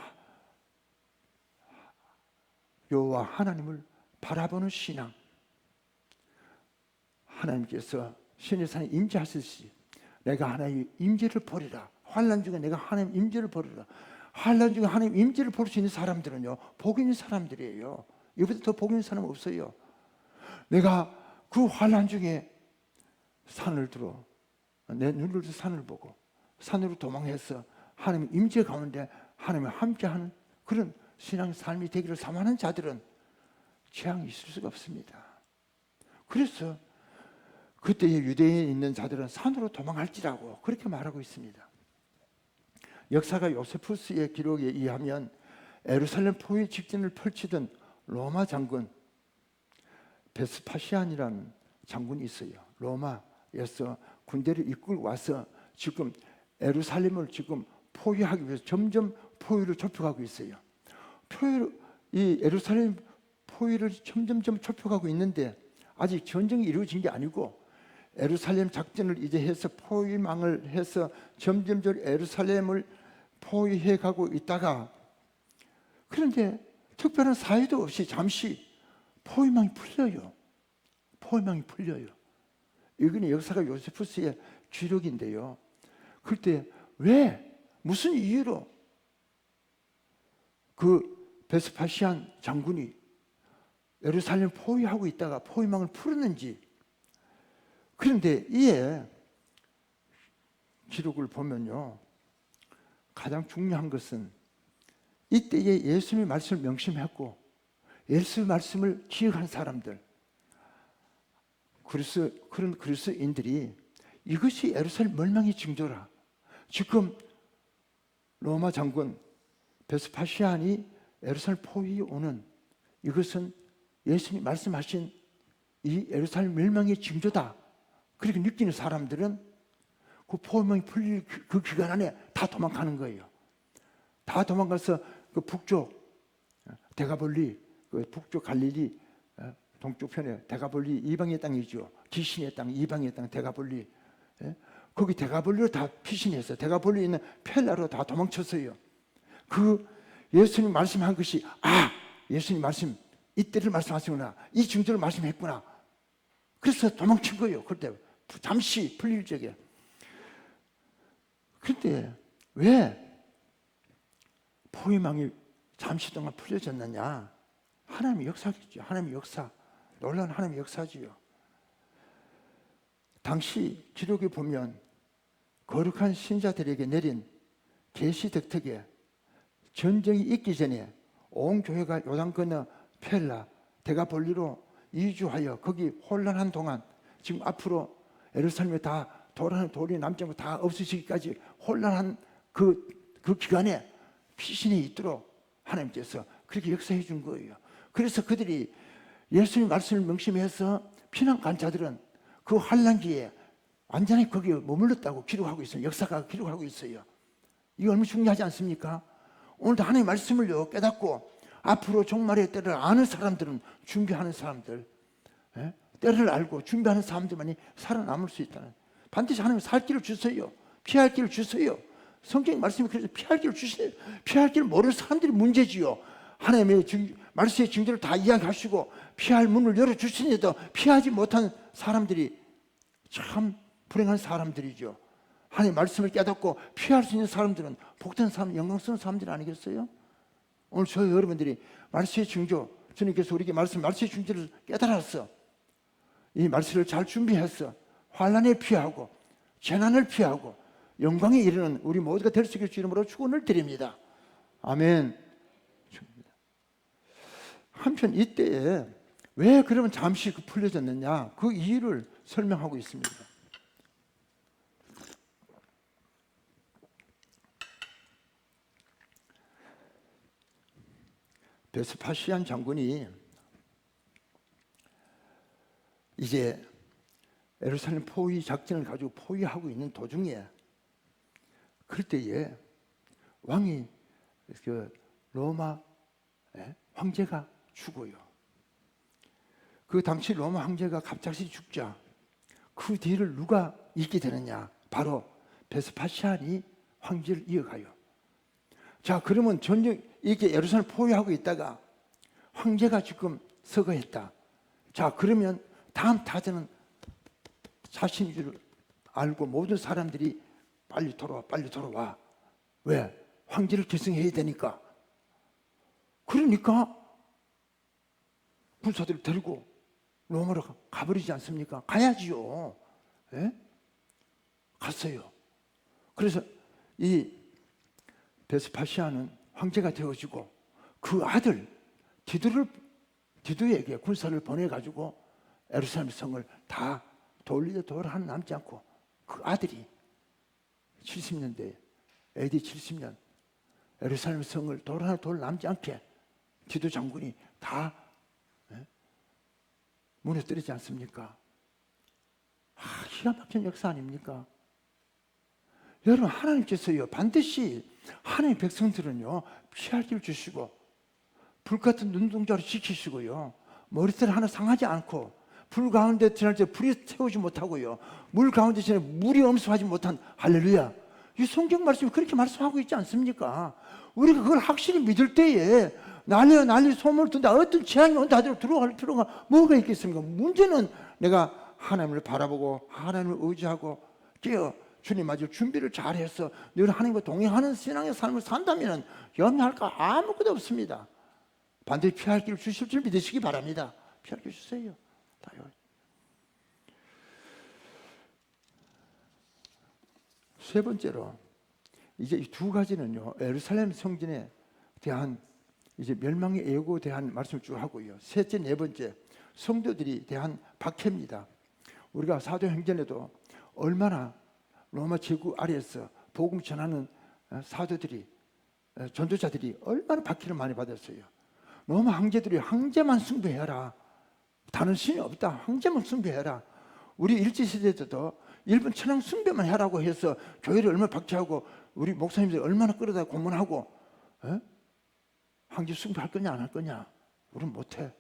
여호와 하나님을 바라보는 신앙. 하나님께서 신의 산에 임재하시듯이 내가 하나님의 임재를 보리라. 환난 중에 내가 하나님 임재를 보리라. 환난 중에 하나님 임재를 볼 수 있는 사람들은요 복 있는 사람들이에요. 이보다 더 복 있는 사람은 없어요. 내가 그 환난 중에 산을 들어 내 눈을 들어 산을 보고 산으로 도망해서 하나님의 임재 가운데 하나님과 함께하는 그런 신앙 삶이 되기를 사모하는 자들은 재앙이 있을 수가 없습니다. 그래서 그때의 유대에 있는 자들은 산으로 도망할지라고 그렇게 말하고 있습니다. 역사가 요세푸스의 기록에 의하면 예루살렘 포위 직전을 펼치던 로마 장군 베스파시안이라는 장군이 있어요. 로마에서 군대를 이끌고 와서 지금 예루살렘을 지금 포위하기 위해서 점점 포위를 좁혀가고 있어요. 이 예루살렘 포위를 점점 좁혀가고 있는데 아직 전쟁이 이루어진 게 아니고 예루살렘 작전을 이제 해서 포위망을 해서 점점 예루살렘을 포위해 가고 있다가 그런데 특별한 사유도 없이 잠시 포위망이 풀려요. 포위망이 풀려요. 이건 역사가 요세푸스의 기록인데요. 그때 왜 무슨 이유로 그 베스파시안 장군이 예루살렘 포위하고 있다가 포위망을 풀었는지. 그런데 이에 기록을 보면요 가장 중요한 것은 이 이때에 예수님의 말씀을 명심했고 예수의 말씀을 기억한 사람들, 그런 그리스도인들이 이것이 예루살렘 멸망의 징조라. 지금 로마 장군 베스파시안이 예루살렘 포위에 오는 이것은 예수님이 말씀하신 이 예루살렘 멸망의 징조다. 그렇게 느끼는 사람들은 그 포위망이 풀릴 그 기간 안에 다 도망가는 거예요. 다 도망가서 그 북쪽 데가볼리, 그 북쪽 갈릴리 동쪽 편에 데가볼리 이방의 땅이죠. 귀신의 땅, 이방의 땅 데가볼리. 거기 데가볼리로 다 피신해서 데가볼리에 있는 펠라로 다 도망쳤어요. 그 예수님 말씀한 것이 예수님 말씀 이때를 말씀하시구나, 이 징조를 말씀했구나. 그래서 도망친 거예요. 그때 잠시 풀릴 적에. 그런데 왜 포위망이 잠시 동안 풀려졌느냐? 하나님의 역사겠죠. 하나님의 역사, 놀라운 하나님의 역사지요. 당시 기록에 보면 거룩한 신자들에게 내린 계시 덕택에 전쟁이 있기 전에 온 교회가 요단 건너 펠라, 데가볼리로 이주하여 거기 혼란한 동안, 지금 앞으로 예루살렘에 다 돌이 남지 않고 다 없어지기까지 혼란한 그 기간에 피신이 있도록 하나님께서 그렇게 역사해 준 거예요. 그래서 그들이 예수님 말씀을 명심해서 피난간 자들은 그 환란기에 완전히 거기에 머물렀다고 기록하고 있어요. 역사가 기록하고 있어요. 이거 얼마나 중요하지 않습니까? 오늘도 하나님의 말씀을요 깨닫고 앞으로 종말의 때를 아는 사람들은, 준비하는 사람들, 때를 알고 준비하는 사람들만이 살아남을 수 있다는, 반드시 하나님 살 길을 주세요. 피할 길을 주세요. 성경 말씀이 그래서 피할 길을 주세요. 피할 길을 모르는 사람들이 문제지요. 하나님의 말씀의 징조를 다 이야기하시고 피할 문을 열어주시는데도 피하지 못한 사람들이 참 불행한 사람들이죠. 하나님의 말씀을 깨닫고 피할 수 있는 사람들은 복된 사람, 영광스러운 사람들 아니겠어요? 오늘 저희 여러분들이 말씀의 징조, 주님께서 우리에게 말씀의 징조를 깨달았어. 이 말씀을 잘 준비해서 환난에 피하고 재난을 피하고 영광에 이르는 우리 모두가 될 수 있을 주 이름으로 축원을 드립니다. 아멘. 한편 이때에 왜 그러면 잠시 풀려졌느냐, 그 이유를 설명하고 있습니다. 베스파시안 장군이 이제 예루살렘 포위 작전을 가지고 포위하고 있는 도중에, 그때에 왕이 그 로마 황제가 죽어요. 그 당시 로마 황제가 갑자기 죽자 그 뒤를 누가 잇게 되느냐? 바로 베스파시안이 황제를 이어가요. 자, 그러면 전쟁 이렇게 예루살렘 포위하고 있다가 황제가 지금 서거했다. 자, 그러면 다음 타자는 자신인 줄 알고 모든 사람들이 빨리 돌아와. 왜? 황제를 계승해야 되니까. 그러니까 군사들을 데리고 로마로 가버리지 않습니까? 가야지요. 갔어요. 그래서 이 베스파시아는 황제가 되어지고 그 아들 디두에게 군사를 보내가지고 예루살렘 성을 다 돌리다 하나 남지 않고, 그 아들이 70년대 AD 70년 예루살렘 성을 하나 남지 않게 디두 장군이 다 무너뜨리지 않습니까? 기가 막힌 역사 아닙니까? 여러분, 하나님께서요 반드시 하나님의 백성들은요 피할 길 주시고 불같은 눈동자로 지키시고요 머리털 하나 상하지 않고 불 가운데 지날 때 불이 태우지 못하고요 물 가운데 지날 물이 엄습하지 못한, 할렐루야, 이 성경 말씀이 그렇게 말씀하고 있지 않습니까? 우리가 그걸 확실히 믿을 때에 난리 소문을 든다, 어떤 재앙이 온다 하더라도 들어갈 필요가 뭐가 있겠습니까? 문제는 내가 하나님을 바라보고 하나님을 의지하고 깨어 주님 맞을 준비를 잘해서 늘 하나님과 동행하는 신앙의 삶을 산다면 염려할 거 아무것도 없습니다. 반드시 피할 길을 주실 줄 믿으시기 바랍니다. 피할 길 주세요. 다요. 세 번째로, 이제 이 두 가지는요 예루살렘 성전의 대한 이제 멸망의 예고에 대한 말씀을 쭉 하고요. 셋째, 네 번째, 성도들이 대한 박해입니다. 우리가 사도행전에도 얼마나 로마 제국 아래에서 복음 전하는 사도들이, 전도자들이 얼마나 박해를 많이 받았어요. 로마 황제들이 황제만 숭배해라, 다른 신이 없다, 황제만 숭배해라. 우리 일제시대에도 일본 천황 숭배만 해라고 해서 교회를 얼마나 박해하고 우리 목사님들이 얼마나 끌어다 고문하고, 황제 숭배할 거냐 안 할 거냐, 우리는 못해.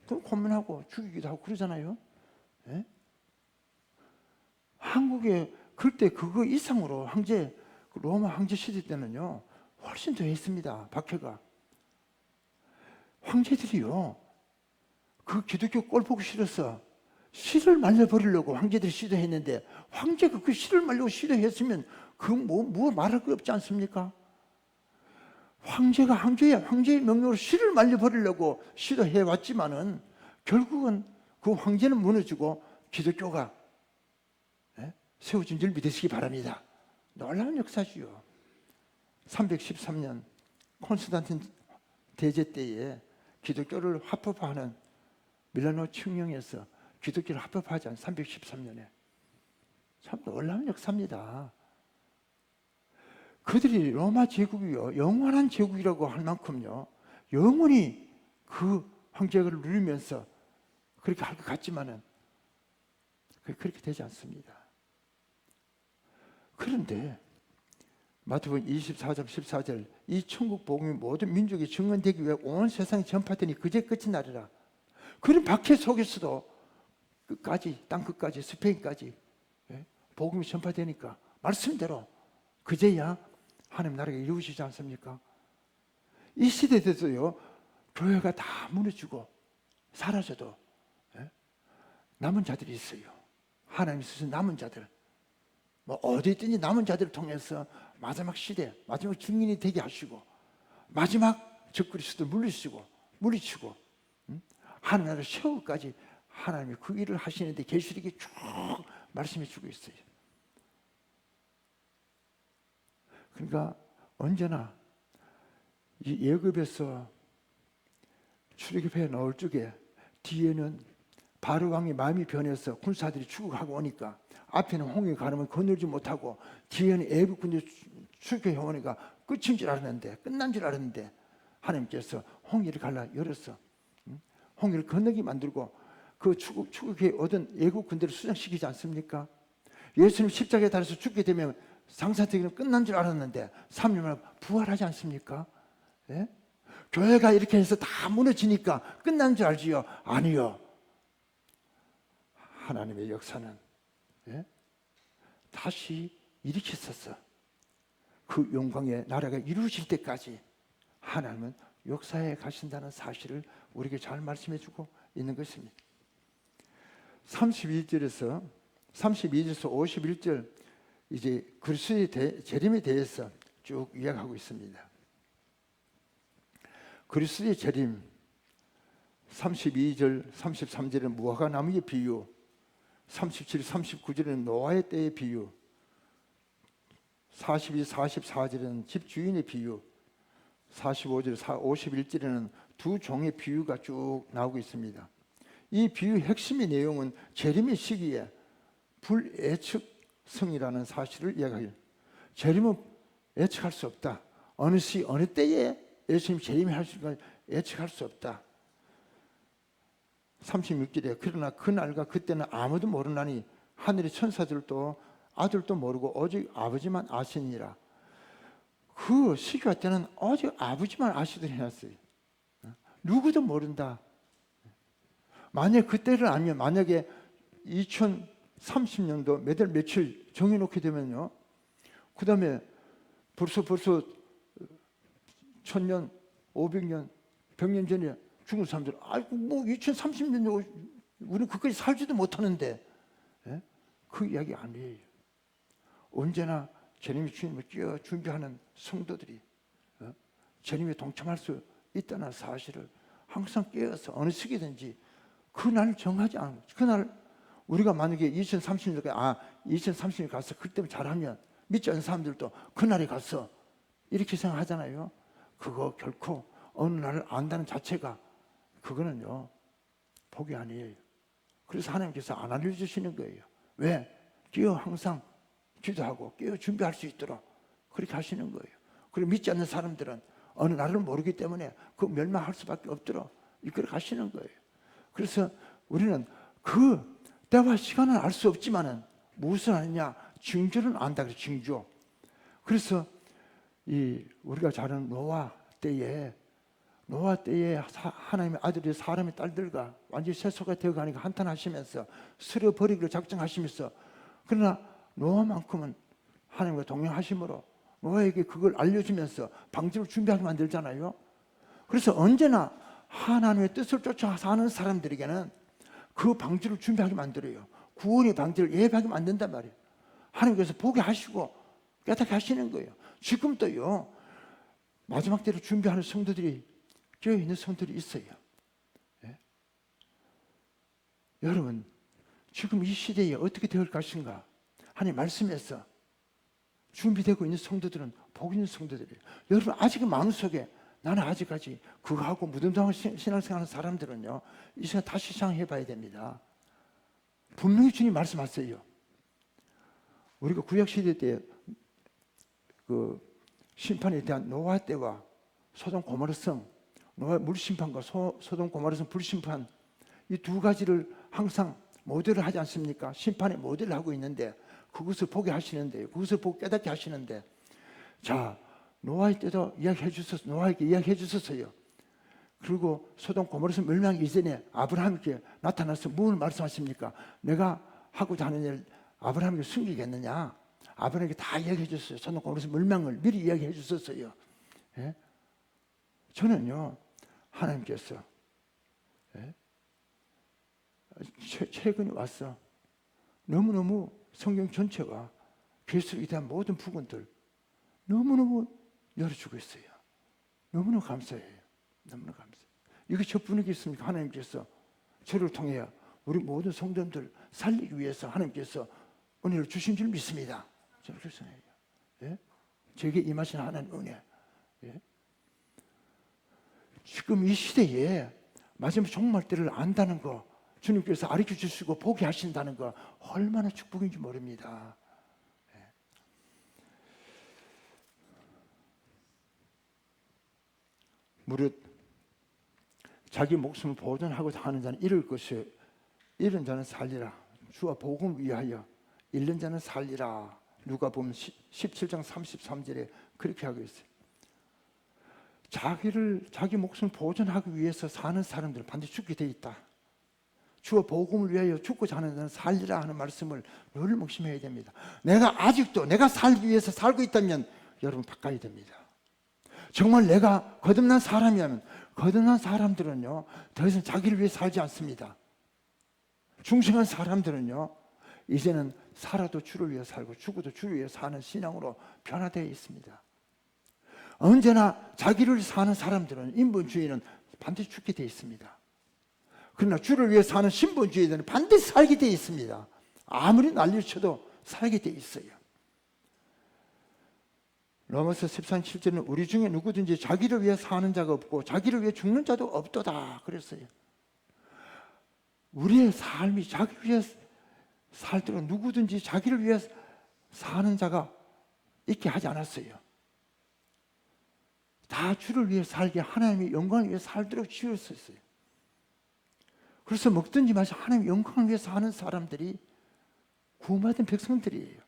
그럼 고문하고 죽이기도 하고 그러잖아요. 한국에 그때 그거 이상으로 로마 황제 시대 때는요 훨씬 더 했습니다. 박해가. 황제들이요 그 기독교 꼴 보기 싫어서 씨를 말려버리려고 황제들이 시도했는데, 황제가 그 씨를 말려고 시도했으면 그 뭐 말할 거 없지 않습니까? 황제가 황제의 명령으로 씨를 말려버리려고 시도해왔지만은 결국은 그 황제는 무너지고 기독교가 세워진 줄 믿으시기 바랍니다. 놀라운 역사지요. 313년 콘스탄틴 대제 때에 기독교를 합법화하는 밀라노 칙령에서 기독교를 합법화하지 않은 313년에 참 놀라운 역사입니다. 그들이 로마 제국이요 영원한 제국이라고 할 만큼요 영원히 그 황제를 누리면서 그렇게 할 것 같지만은 그렇게 되지 않습니다. 그런데 마태복음 24장 14절, 이 천국 복음이 모든 민족에 증언되기 위해 온 세상에 전파되니 그제 끝이 나리라. 그런 박해 속에서도 끝까지, 땅 끝까지, 스페인까지 복음이 전파되니까 말씀대로 그제야 하나님 나라가 이루어지지 않습니까? 이 시대에서요 교회가 다 무너지고 사라져도 남은 자들이 있어요. 하나님이 쓰신 남은 자들, 뭐 어디 있든지 남은 자들을 통해서 마지막 시대, 마지막 증인이 되게 하시고 마지막 적그리스도를 물리치고 하나님 나라를 세우기까지 하나님이 그 일을 하시는데 계시록이 쭉 말씀해 주고 있어요. 그러니까 언제나 이 예굽에서 출애굽해 나올 적에 뒤에는 바로 왕의 마음이 변해서 군사들이 추격하고 오니까 앞에는 홍해 가르면 건너지 못하고 뒤에는 애국 군대 출격해 오니까 끝인 줄 알았는데, 끝난 줄 알았는데 하나님께서 홍해를 열어서 홍해를 건너게 만들고 그 추격해 오던 애국 군대를 수장시키지 않습니까? 예수님 십자가에 달아서 죽게 되면 상사적으로 끝난 줄 알았는데 3년 만에 부활하지 않습니까? 예? 교회가 이렇게 해서 다 무너지니까 끝난 줄 알지요? 아니요. 하나님의 역사는 다시 일으켰었어. 그 영광의 나라가 이루어질 때까지 하나님은 역사에 가신다는 사실을 우리에게 잘 말씀해 주고 있는 것입니다. 32절에서 51절 이제 그리스도의 재림에 대해서 쭉 이야기하고 있습니다. 그리스도의 재림 32절, 33절은 무화과 나무의 비유, 37, 39절은 노아의 때의 비유, 42, 44절은 집주인의 비유, 45절, 51절에는 두 종의 비유가 쭉 나오고 있습니다. 이 비유의 핵심의 내용은 재림의 시기에 불예측성이라는 사실을 이야기해요. 재림은 예측할 수 없다. 어느 시 어느 때에 예수님 재림이 하실까 예측할 수 없다. 36절에 그러나 그날과 그때는 아무도 모르나니 하늘의 천사들도 아들도 모르고 오직 아버지만 아시니라. 그 시기와 때는 오직 아버지만 아시도록 해놨어요. 누구도 모른다. 만약 그때를 알면, 만약에 2030년도 몇 월 며칠 정해놓게 되면요, 그 다음에 벌써 1000년, 500년, 100년 전에 죽은 사람들, 아이고 뭐 2030년 우리는 그까지 살지도 못하는데, 그 이야기 아니에요. 언제나 주님의 주님을 끼어 준비하는 성도들이 주님에 동참할 수 있다는 사실을 항상 깨어서 어느 시기든지 그날을 정하지 않고, 그날 우리가 만약에 2030년까지 2030년 가서 그때면 잘하면 믿지 않는 사람들도 그날에 가서 이렇게 생각하잖아요. 그거 결코 어느 날을 안다는 자체가 그거는요 복이 아니에요. 그래서 하나님께서 안 알려주시는 거예요. 왜? 끼어 항상 기도하고 끼어 준비할 수 있도록 그렇게 하시는 거예요. 그리고 믿지 않는 사람들은 어느 날을 모르기 때문에 그 멸망할 수밖에 없도록 이끌어 가시는 거예요. 그래서 우리는 그 때와 시간은 알 수 없지만은 무엇을 아느냐? 징조는 안다 그래요. 징조. 그래서 우리가 잘 아는 노아 때에 하나님의 아들이 사람의 딸들과 완전히 세속화 되어가니까 한탄하시면서 쓸어버리기로 작정하시면서, 그러나 노아만큼은 하나님과 동행하심으로 노아에게 그걸 알려주면서 방주를 준비하게 만들잖아요. 그래서 언제나 하나님의 뜻을 쫓아 사는 사람들에게는 그 방주를 준비하게 만들어요. 구원의 방주를 예배하게 만든단 말이에요. 하나님께서 보게 하시고 깨닫게 하시는 거예요. 지금도요 마지막 때를 준비하는 성도들이 깨어있는 성도들이 있어요. 예? 여러분 지금 이 시대에 어떻게 될 것인가 하나님 말씀에서 준비되고 있는 성도들은 복 있는 성도들이에요. 여러분 아직 마음속에 나는 아직까지 그거 하고 무덤당한 신앙생활하는 사람들은요 이 시간 다시 생각해 봐야 됩니다. 분명히 주님 말씀하세요. 우리가 구약시대 때 그 심판에 대한 노아 때와 소돔 고모라 성, 노아 물심판과 소돔 고모라 성 불심판, 이 두 가지를 항상 모델을 하지 않습니까? 심판의 모델을 하고 있는데 그것을 보게 하시는데요. 그것을 보고 깨닫게 하시는데, 자 노아의 때도 이야기해 주셨어요. 노아에게 이야기해 주셨어요. 그리고 소돔 고모라 성 멸망 이전에 아브라함께 나타나서 무엇을 말씀하십니까? 내가 하고자 하는 일 아브라함에게 숨기겠느냐? 아브라함에게 다 이야기해 줬어요. 소돔 고모라 성 멸망을 미리 이야기해 주셨어요. 예? 저는요 하나님께서 예? 최근에 와서 너무너무 성경 전체가 그리스도에 대한 모든 부분들 너무너무 열어주고 있어요. 너무너무 감사해요. 너무너무 감사해요. 이게 저뿐이겠습니까? 하나님께서 저를 통해 우리 모든 성도들 살리기 위해서 하나님께서 은혜를 주신 줄 믿습니다. 저는 그렇게 생각해요. 예? 제게 임하신 하나님 은혜. 예? 지금 이 시대에 마지막 종말 때를 안다는 거 주님께서 가르쳐 주시고 보게 하신다는 거 얼마나 축복인지 모릅니다. 예. 무릇 자기 목숨을 보존하고자 하는 자는 잃을 것이요 잃은 자는 살리라. 주와 복음을 위하여 잃는 자는 살리라. 누가 보면 17장 33절에 그렇게 하고 있어요. 자기 목숨을 보존하기 위해서 사는 사람들은 반드시 죽게 돼 있다. 주와 복음을 위하여 죽고자 하는 자는 살리라 하는 말씀을 늘 묵심해야 됩니다. 내가 아직도 내가 살기 위해서 살고 있다면 여러분 바꿔야 됩니다. 정말 내가 거듭난 사람이면 거듭난 사람들은요 더 이상 자기를 위해 살지 않습니다. 중생한 사람들은요 이제는 살아도 주를 위해 살고 죽어도 주를 위해 사는 신앙으로 변화되어 있습니다. 언제나 자기를 사는 사람들은 인본주의는 반드시 죽게 되어 있습니다. 그러나 주를 위해 사는 신본주의들은 반드시 살게 되어 있습니다. 아무리 난리를 쳐도 살게 되어 있어요. 로마서 14장 7절은 우리 중에 누구든지 자기를 위해 사는 자가 없고 자기를 위해 죽는 자도 없도다 그랬어요. 우리의 삶이 자기를 위해 살도록 누구든지 자기를 위해 사는 자가 있게 하지 않았어요. 다 주를 위해 살게 하나님의 영광을 위해 살도록 지었었어요. 그래서 먹든지 마시든지 하나님의 영광을 위해 사는 사람들이 구원받은 백성들이에요.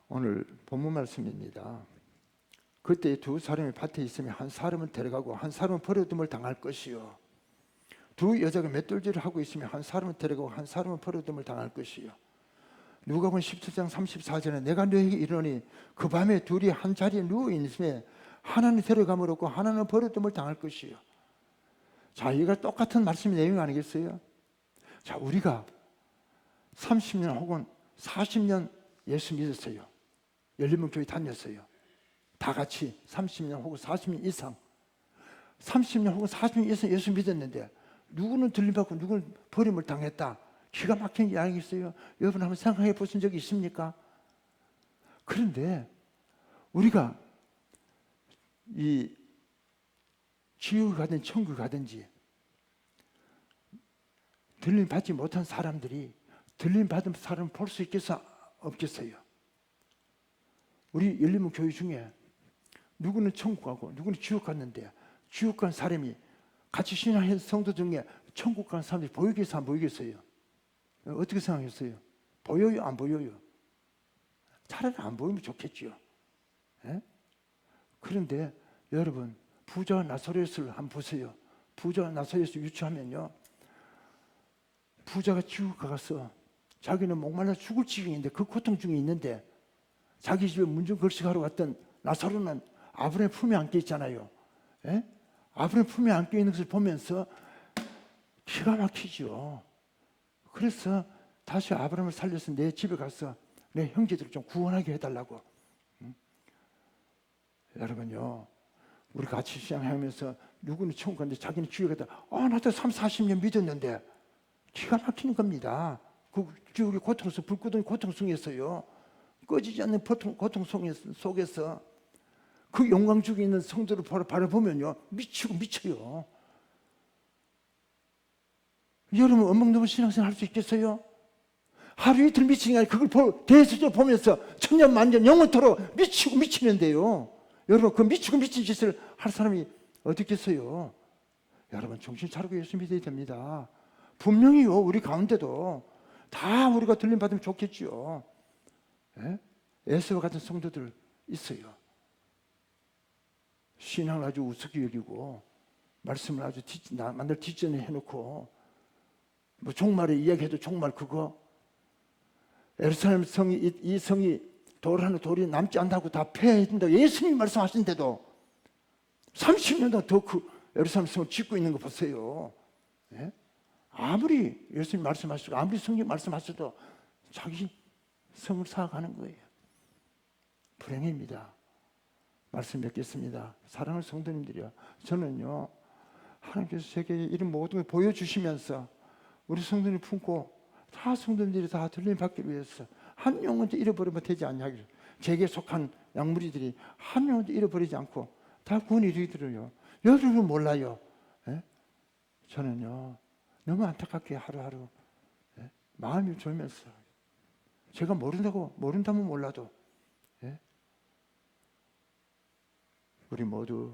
오늘 본문 말씀입니다. 그때 두 사람이 밭에 있으면 한 사람은 데려가고 한 사람은 버려둠을 당할 것이요. 두 여자가 맷돌질을 하고 있으면 한 사람은 데려가고 한 사람은 버려둠을 당할 것이요. 누가복음 17장 34절에 내가 너에게 이르노니 그 밤에 둘이 한 자리에 누워 있으면 하나는 데려감을 얻고 하나는 버려둠을 당할 것이요. 자, 이가 똑같은 말씀의 내용 아니겠어요? 자, 우리가 30년 혹은 40년 예수 믿었어요. 열린문교회 다녔어요. 다 같이 30년 혹은 40년 이상 30년 혹은 40년 이상 예수 믿었는데 누구는 들림받고 누구는 버림을 당했다. 기가 막힌 이야기 있어요. 여러분 한번 생각해 보신 적이 있습니까? 그런데 우리가 이 지옥에 가든 천국에 가든지 들림 받지 못한 사람들이 들림 받은 사람을 볼 수 있겠어 없겠어요? 우리 열린문 교회 중에 누구는 천국 가고 누구는 지옥 갔는데 지옥 간 사람이 같이 신앙한 성도 중에 천국 간 사람들이 보이겠어 안 보이겠어요? 어떻게 생각했어요? 보여요 안 보여요? 차라리 안 보이면 좋겠죠. 예? 그런데 여러분 부자와 나사렛을 한번 보세요. 부자와 나사렛을 유추하면요, 부자가 지옥 가서 자기는 목말라 죽을 지경인데 그 고통 중에 있는데 자기 집에 문중걸식하러 갔던 나사로는 아브라함 품에 안겨 있잖아요. 예? 아브라함 품에 안겨 있는 것을 보면서 기가 막히죠. 그래서 다시 아브라함을 살려서 내 집에 가서 내 형제들을 좀 구원하게 해달라고. 여러분요, 우리 같이 신앙하면서 누구는 천국 갔는데 자기는 지옥에 갔다. 나도 30-40년 믿었는데 기가 막히는 겁니다. 그 지옥의 고통성, 불구덩이 고통성에서요, 꺼지지 않는 고통 속에서 그 영광 중에 있는 성도를 바라보면요, 미쳐요. 여러분 원망동을 신앙생활 할 수 있겠어요? 하루 이틀 미치는 게 아니라 그걸 대수적으로 보면서 천년 만년 영원토록 미치는데요. 여러분 그 미치고 미친 짓을 할 사람이 어디 있겠어요? 여러분 정신 차리고 예수 믿어야 됩니다. 분명히요, 우리 가운데도 다 우리가 들림 받으면 좋겠죠. 예? 에스와 같은 성도들 있어요. 신앙을 아주 우습게 여기고 말씀을 아주 만들 뒷전에 해놓고 뭐 종말에 이야기해도 종말 그거 예루살렘 성이 이 성이 돌 하나 돌이 남지 않다고 다 폐해야 된다고 예수님이 말씀하신데도 30년 동안 더 그 예루살렘 성을 짓고 있는 거 보세요. 예? 아무리 예수님 말씀하시고 아무리 성경 말씀하셔도 자기 성을 쌓아가는 거예요. 불행입니다. 말씀 맺겠습니다. 사랑하는 성도님들이요, 저는요, 하나님께서 제게 이런 모든 걸 보여주시면서 우리 성도님 품고 다 성도님들이 다 들림 받기 위해서 한 영혼도 잃어버리면 되지 않냐. 제게 속한 양무리들이 한 영혼도 잃어버리지 않고 다 구원이 이르기를요. 여러분 몰라요. 예? 저는요, 너무 안타깝게 하루하루 마음이 졸면서 제가 모른다면 몰라도 우리 모두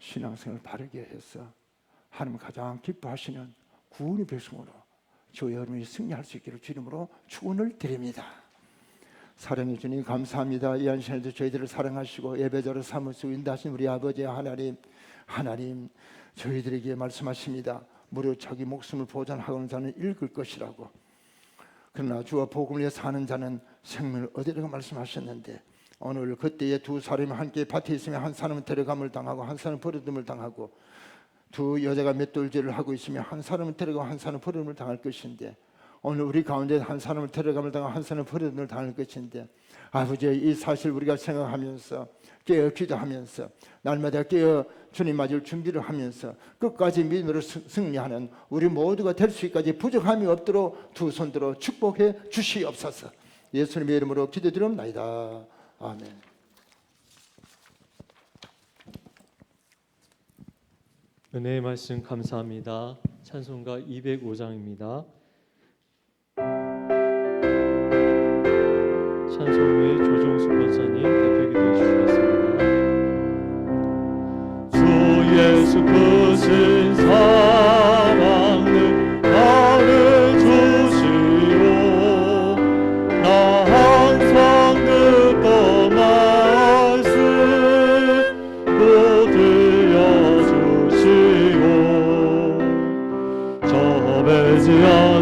신앙생활을 바르게 해서 하나님 가장 기뻐하시는 구원의 백성으로 저 여러분이 승리할 수 있기를 주님으로 축원을 드립니다. 사랑해 주님 감사합니다. 이 한 시간에도 저희들을 사랑하시고 예배자로 삼으시고 인도하신 우리 아버지 하나님 저희들에게 말씀하십니다. 무려 자기 목숨을 보존하고는 자는 읽을 것이라고. 그러나 주와 복음을 위해 사는 자는 생명을 얻으리라고 말씀하셨는데 오늘 그때에 두 사람이 함께 밭에 있으면 한 사람은 데려감을 당하고 한 사람은 버려둠을 당하고 두 여자가 맷돌질을 하고 있으면 한 사람은 데려가고 한 사람은 버려둠을 당할 것인데 오늘 우리 가운데 한 사람은 데려감을 당하고 한 사람은 버려둠을 당할 것인데 아버지 이 사실 우리가 생각하면서 깨어 기도하면서 날마다 깨어 주님 맞을 준비를 하면서 끝까지 믿음으로 승리하는 우리 모두가 될 수 있기까지 부족함이 없도록 두 손 들어 축복해 주시옵소서. 예수님의 이름으로 기도드립니다. 아멘. 은혜의 말씀 감사합니다. 찬송가 205장입니다. 찬송의 조종수 권사님 대표 기도해 주시겠습니다. 주 예수 크신 사랑을 나를 주시오. 나 항상 듣던 말씀 또 들려주시오. 저 배지 않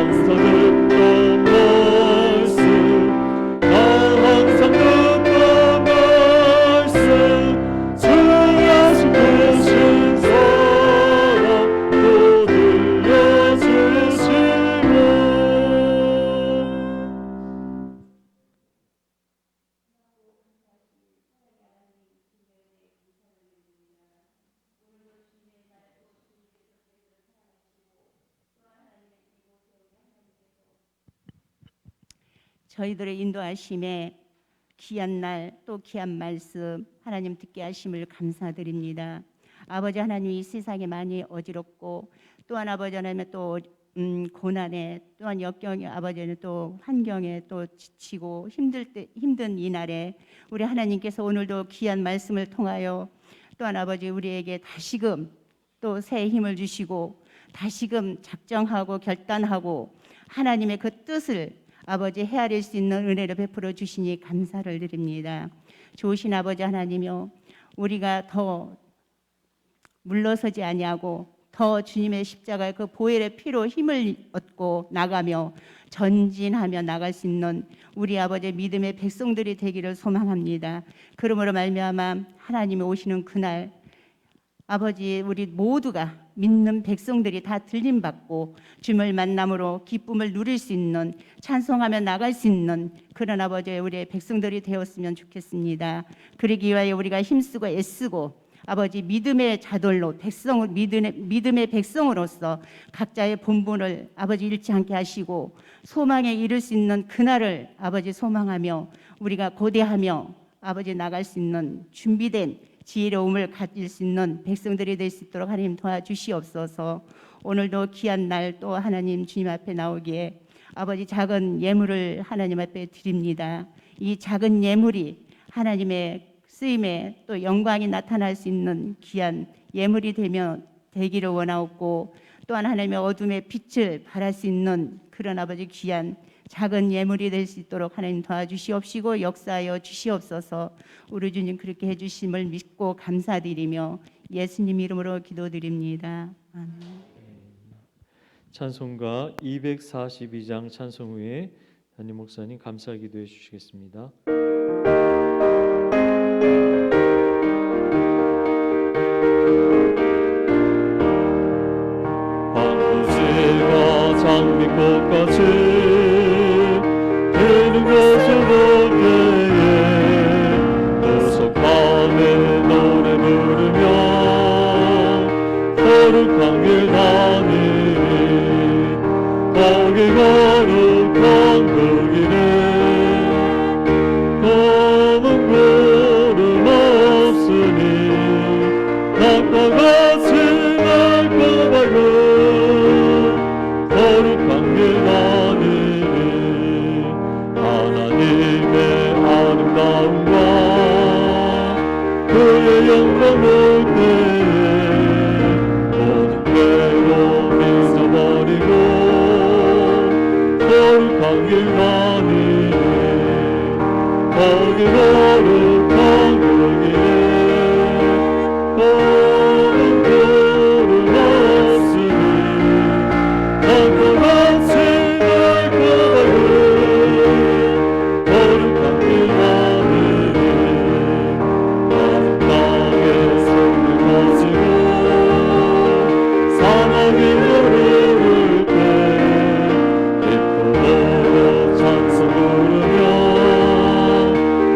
항상 듣던 말씀 나 항상 듣던 말씀 주 예수 되신 사랑 또 들려주시고 저희들의 인도하심에 귀한 날 또 귀한 말씀 하나님 듣게 하심을 감사드립니다. 아버지 하나님, 이 세상에 많이 어지럽고 또한 아버지 하나님 또 고난에 또한 역경에 아버지는 또 환경에 또 지치고 힘든 이 날에 우리 하나님께서 오늘도 귀한 말씀을 통하여 또한 아버지 우리에게 다시금 또 새 힘을 주시고 다시금 작정하고 결단하고 하나님의 그 뜻을 아버지 헤아릴 수 있는 은혜를 베풀어 주시니 감사를 드립니다. 좋으신 아버지 하나님이여, 우리가 더 물러서지 아니하고 더 주님의 십자가의 그 보혈의 피로 힘을 얻고 나가며 전진하며 나갈 수 있는 우리 아버지의 믿음의 백성들이 되기를 소망합니다. 그러므로 말미암아 하나님이 오시는 그날 아버지 우리 모두가 믿는 백성들이 다 들림받고 주님을 만남으로 기쁨을 누릴 수 있는, 찬송하며 나갈 수 있는 그런 아버지의 우리의 백성들이 되었으면 좋겠습니다. 그러기 위하여 우리가 힘쓰고 애쓰고 아버지 믿음의 자돌로 믿음의 백성으로서 각자의 본분을 아버지 잃지 않게 하시고 소망에 이를 수 있는 그날을 아버지 소망하며 우리가 고대하며 아버지 나갈 수 있는 준비된 지혜로움을 가질 수 있는 백성들이 될 수 있도록 하나님 도와주시옵소서. 오늘도 귀한 날 또 하나님 주님 앞에 나오기에 아버지 작은 예물을 하나님 앞에 드립니다. 이 작은 예물이 하나님의 쓰임에 또 영광이 나타날 수 있는 귀한 예물이 되기를 원하옵고, 또한 하나님의 어둠의 빛을 발할 수 있는 그런 아버지 귀한 작은 예물이 될 수 있도록 하나님 도와주시옵시고 역사하여 주시옵소서. 우리 주님 그렇게 해주심을 믿고 감사드리며 예수님 이름으로 기도드립니다. 아멘. 찬송가 242장 찬송 후에 담임 목사님 감사 기도해 주시겠습니다. 황무지와 장미꽃같이 피는 것을 보기에 보석함에 노래 부르며 거룩한 길 다니리 거기 거룩한 그 길에 검은 구름 없으니 낮과 같이 맑고 밝은 거룩한 길 다니리 하나님의 아름다움과 그의 영광 볼 때에 모든 괴로움 잊어버리고 거룩한 길 가니 거기 거룩한 그 길에 검은 구름 없으니 낮과 같이 맑고 밝은 거룩한 길 가니 땅에 손을 거지고 사막이 흐를 때 기쁨으로 찬송 부르며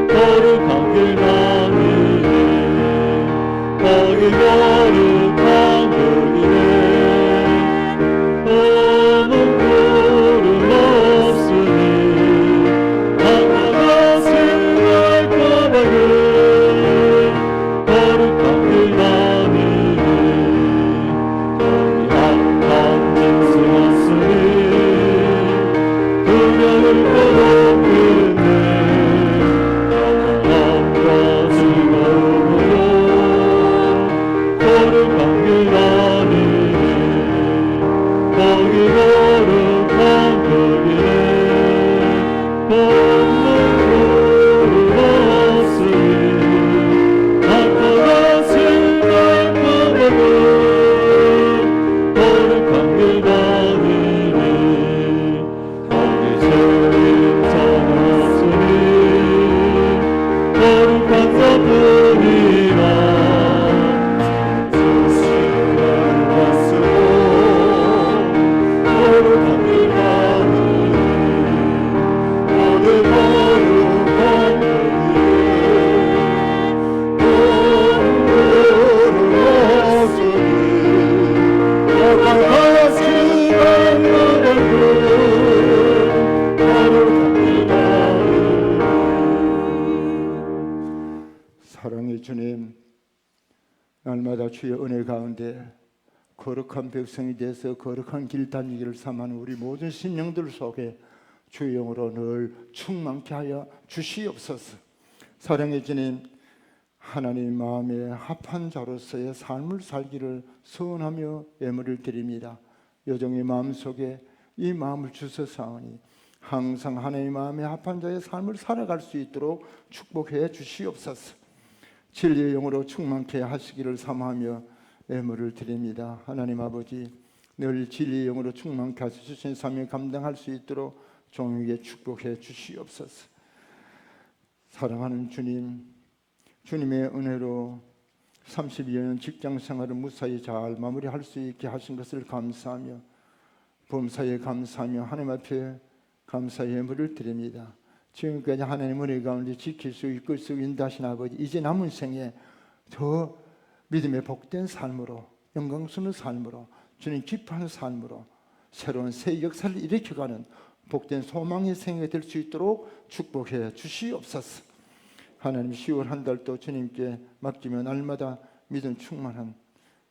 거룩한 길 가니 거기 거룩한 그 길에 검은 구름 없으니 낮과 같이 맑고 밝은 거룩한 길 다니니 거기 악한 짐승 없으니 그녀를 떠넘기네 영원함과 즐거움으로 거룩한 길 다니니 거기 거룩한 그 길에 검은 구름 없으니 낮과 같이 맑고 밝은 거룩한 길 다니니 사랑의 주님, 날마다 주의 은혜 가운데 거룩한 백성이 돼서 거룩한 길 다니기를 삼하는 우리 모든 신령들 속에 주의 영으로 늘 충만케 하여 주시옵소서. 사랑의 주님, 하나님 마음에 합한 자로서의 삶을 살기를 소원하며 예물을 드립니다. 여정의 마음속에 이 마음을 주소사오니 항상 하나님 마음에 합한 자의 삶을 살아갈 수 있도록 축복해 주시옵소서. 진리의 영으로 충만케 하시기를 사모하며 예물을 드립니다. 하나님 아버지, 늘 진리의 영으로 충만케 하셔 주신 삶을 감당할 수 있도록 종에게 축복해 주시옵소서. 사랑하는 주님, 주님의 은혜로 32여 년 직장 생활을 무사히 잘 마무리할 수 있게 하신 것을 감사하며 범사에 감사하며 하나님 앞에 감사의 예물을 드립니다. 지금까지 하나님 은혜 가운데 지킬 수 이끌 수 인도하신 아버지, 이제 남은 생에 더 믿음의 복된 삶으로, 영광스러운 삶으로, 주님 기뻐하는 삶으로 새로운 새 역사를 일으켜가는 복된 소망의 생애가 될 수 있도록 축복해 주시옵소서. 하나님, 10월 한 달도 주님께 맡기며 날마다 믿음 충만한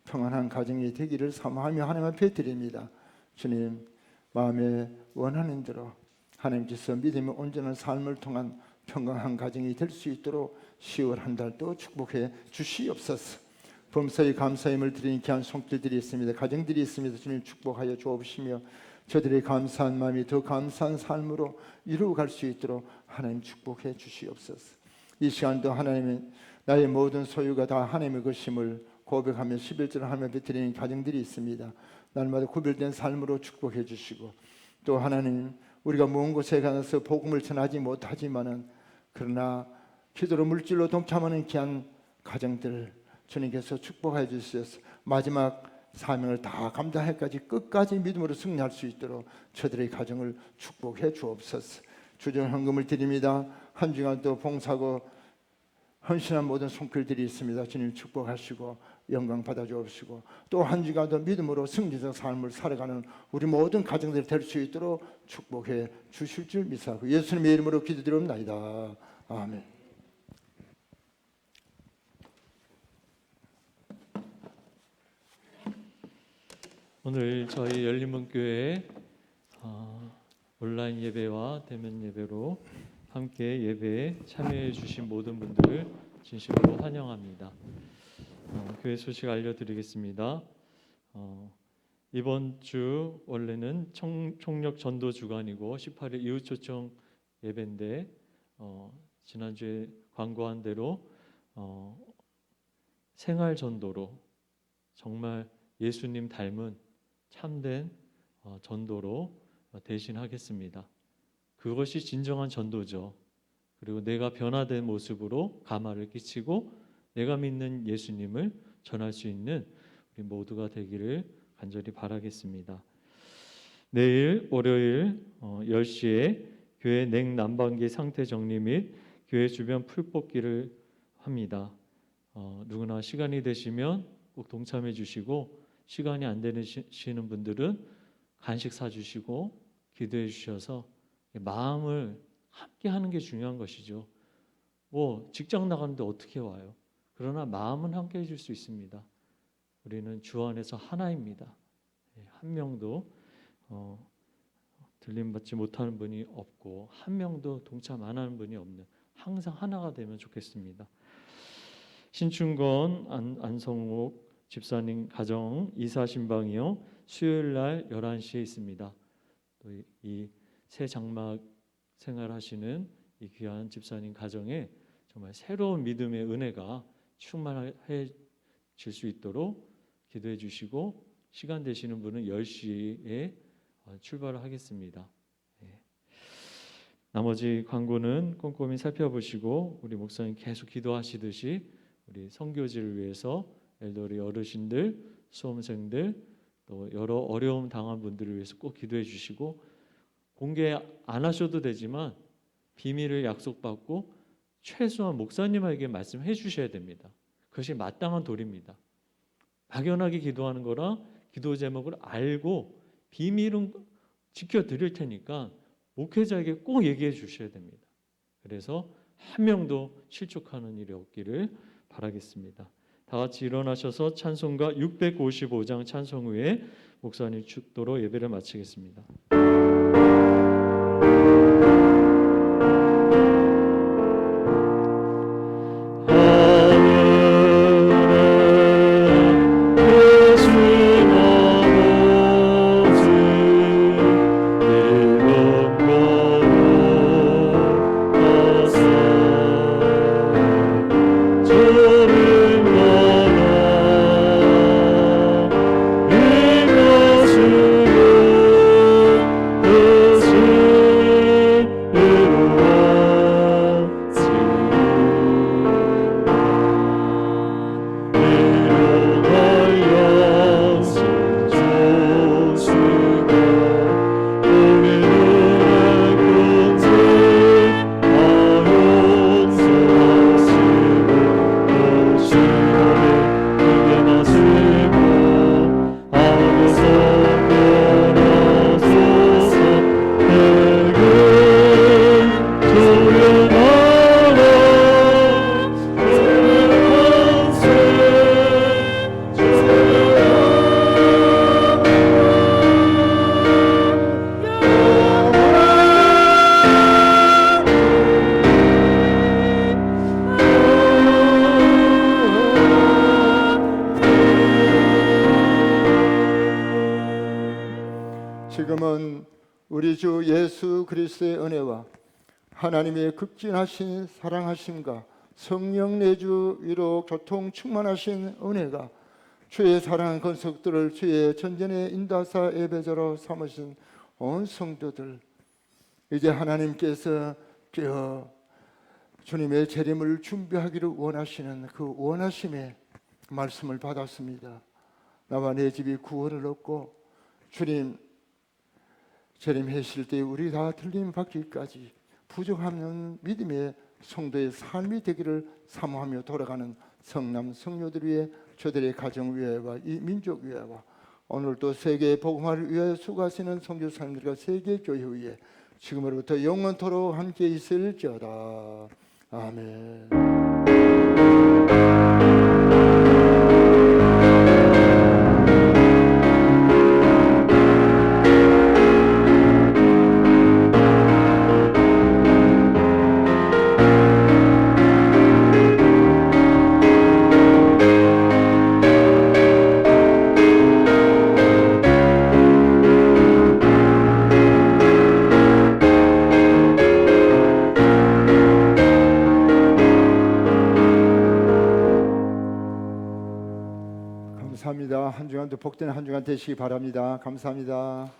평안한 가정이 되기를 사모하며 하나님 앞에 드립니다. 주님, 마음에 원하는 대로 하나님께서 믿음의 온전한 삶을 통한 평강한 가정이 될 수 있도록 10월 한 달도 축복해 주시옵소서. 범사에 감사함을 드리는 귀한 손길들이 있습니다. 가정들이 있습니다. 주님 축복하여 주옵시며 저들의 감사한 마음이 더 감사한 삶으로 이루어갈 수 있도록 하나님 축복해 주시옵소서. 이 시간도 하나님의 나의 모든 소유가 다 하나님의 것임을 고백하며 11절을 하나님 앞에 드리는 가정들이 있습니다. 날마다 구별된 삶으로 축복해 주시고, 또 하나님, 우리가 먼 곳에 가서 복음을 전하지 못하지만은 그러나 기도로 물질로 동참하는 귀한 가정들 주님께서 축복해 주셔서 마지막 사명을 다 감당할까지 끝까지 믿음으로 승리할 수 있도록 저들의 가정을 축복해 주옵소서. 주정 헌금을 드립니다. 한 주간도 봉사하고 헌신한 모든 손길들이 있습니다. 주님 축복하시고 영광 받아 주옵시고, 또 한 주간도 믿음으로 승리적 삶을 살아가는 우리 모든 가정들이 될 수 있도록 축복해 주실 줄 믿사하고 예수님의 이름으로 기도드리옵나이다. 아멘. 오늘 저희 열린문교회 온라인 예배와 대면 예배로 함께 예배에 참여해 주신 모든 분들을 진심으로 환영합니다. 교회 소식 알려드리겠습니다. 이번 주 원래는 총력 전도 주간이고 18일 이웃 초청 예배인데 지난주에 광고한 대로 생활 전도로 정말 예수님 닮은 참된 전도로 대신하겠습니다. 그것이 진정한 전도죠. 그리고 내가 변화된 모습으로 가마를 끼치고 내가 믿는 예수님을 전할 수 있는 우리 모두가 되기를 간절히 바라겠습니다. 내일 월요일 10시에 교회 냉난방기 상태 정리 및 교회 주변 풀 뽑기를 합니다. 누구나 시간이 되시면 꼭 동참해 주시고, 시간이 안 되시는 분들은 간식 사주시고 기도해 주셔서 마음을 함께 하는 게 중요한 것이죠. 뭐 직장 나가는데 어떻게 와요? 그러나 마음은 함께 해줄 수 있습니다. 우리는 주 안에서 하나입니다. 한 명도 들림받지 못하는 분이 없고 한 명도 동참 안 하는 분이 없는, 항상 하나가 되면 좋겠습니다. 신춘건 안성옥 집사님 가정 이사 신방이요, 수요일 날 11시에 있습니다. 또 이 새 장막 생활하시는 이 귀한 집사님 가정에 정말 새로운 믿음의 은혜가 충만해질 수 있도록 기도해 주시고, 시간 되시는 분은 10시에 출발을 하겠습니다. 나머지 광고는 꼼꼼히 살펴보시고 우리 목사님 계속 기도하시듯이 우리 선교지를 위해서 엘더리 어르신들, 수험생들, 또 여러 어려움 당한 분들을 위해서 꼭 기도해 주시고, 공개 안 하셔도 되지만 비밀을 약속받고 최소한 목사님에게 말씀해 주셔야 됩니다. 그것이 마땅한 도리입니다. 막연하게 기도하는 거랑 기도 제목을 알고 비밀은 지켜드릴 테니까 목회자에게 꼭 얘기해 주셔야 됩니다. 그래서 한 명도 실족하는 일이 없기를 바라겠습니다. 다 같이 일어나셔서 찬송가 655장 찬송 후에 목사님 축도로 예배를 마치겠습니다. 지금은 우리 주 예수 그리스도의 은혜와 하나님의 극진하신 사랑하심과 성령 내주 위로 교통 충만하신 은혜가 주의 사랑한 권속들을 주의 전전의 인도하사 예배자로 삼으신 온 성도들, 이제 하나님께서 주님의 재림을 준비하기를 원하시는 그 원하심의 말씀을 받았습니다. 나와 내 집이 구원을 얻고 주님 재림하실 때 우리 다 틀림 받기까지 부족하는 믿음의 성도의 삶이 되기를 사모하며 돌아가는 성남 성녀들 위해, 저들의 가정 위해와 이 민족 위해와 오늘 또 세계 복음화를 위해 수고하시는 선교사님들과 세계 교회 위해 지금으로부터 영원토록 함께 있을지어다. 아멘. 감사합니다. 한 주간도 복된 한 주간 되시기 바랍니다. 감사합니다.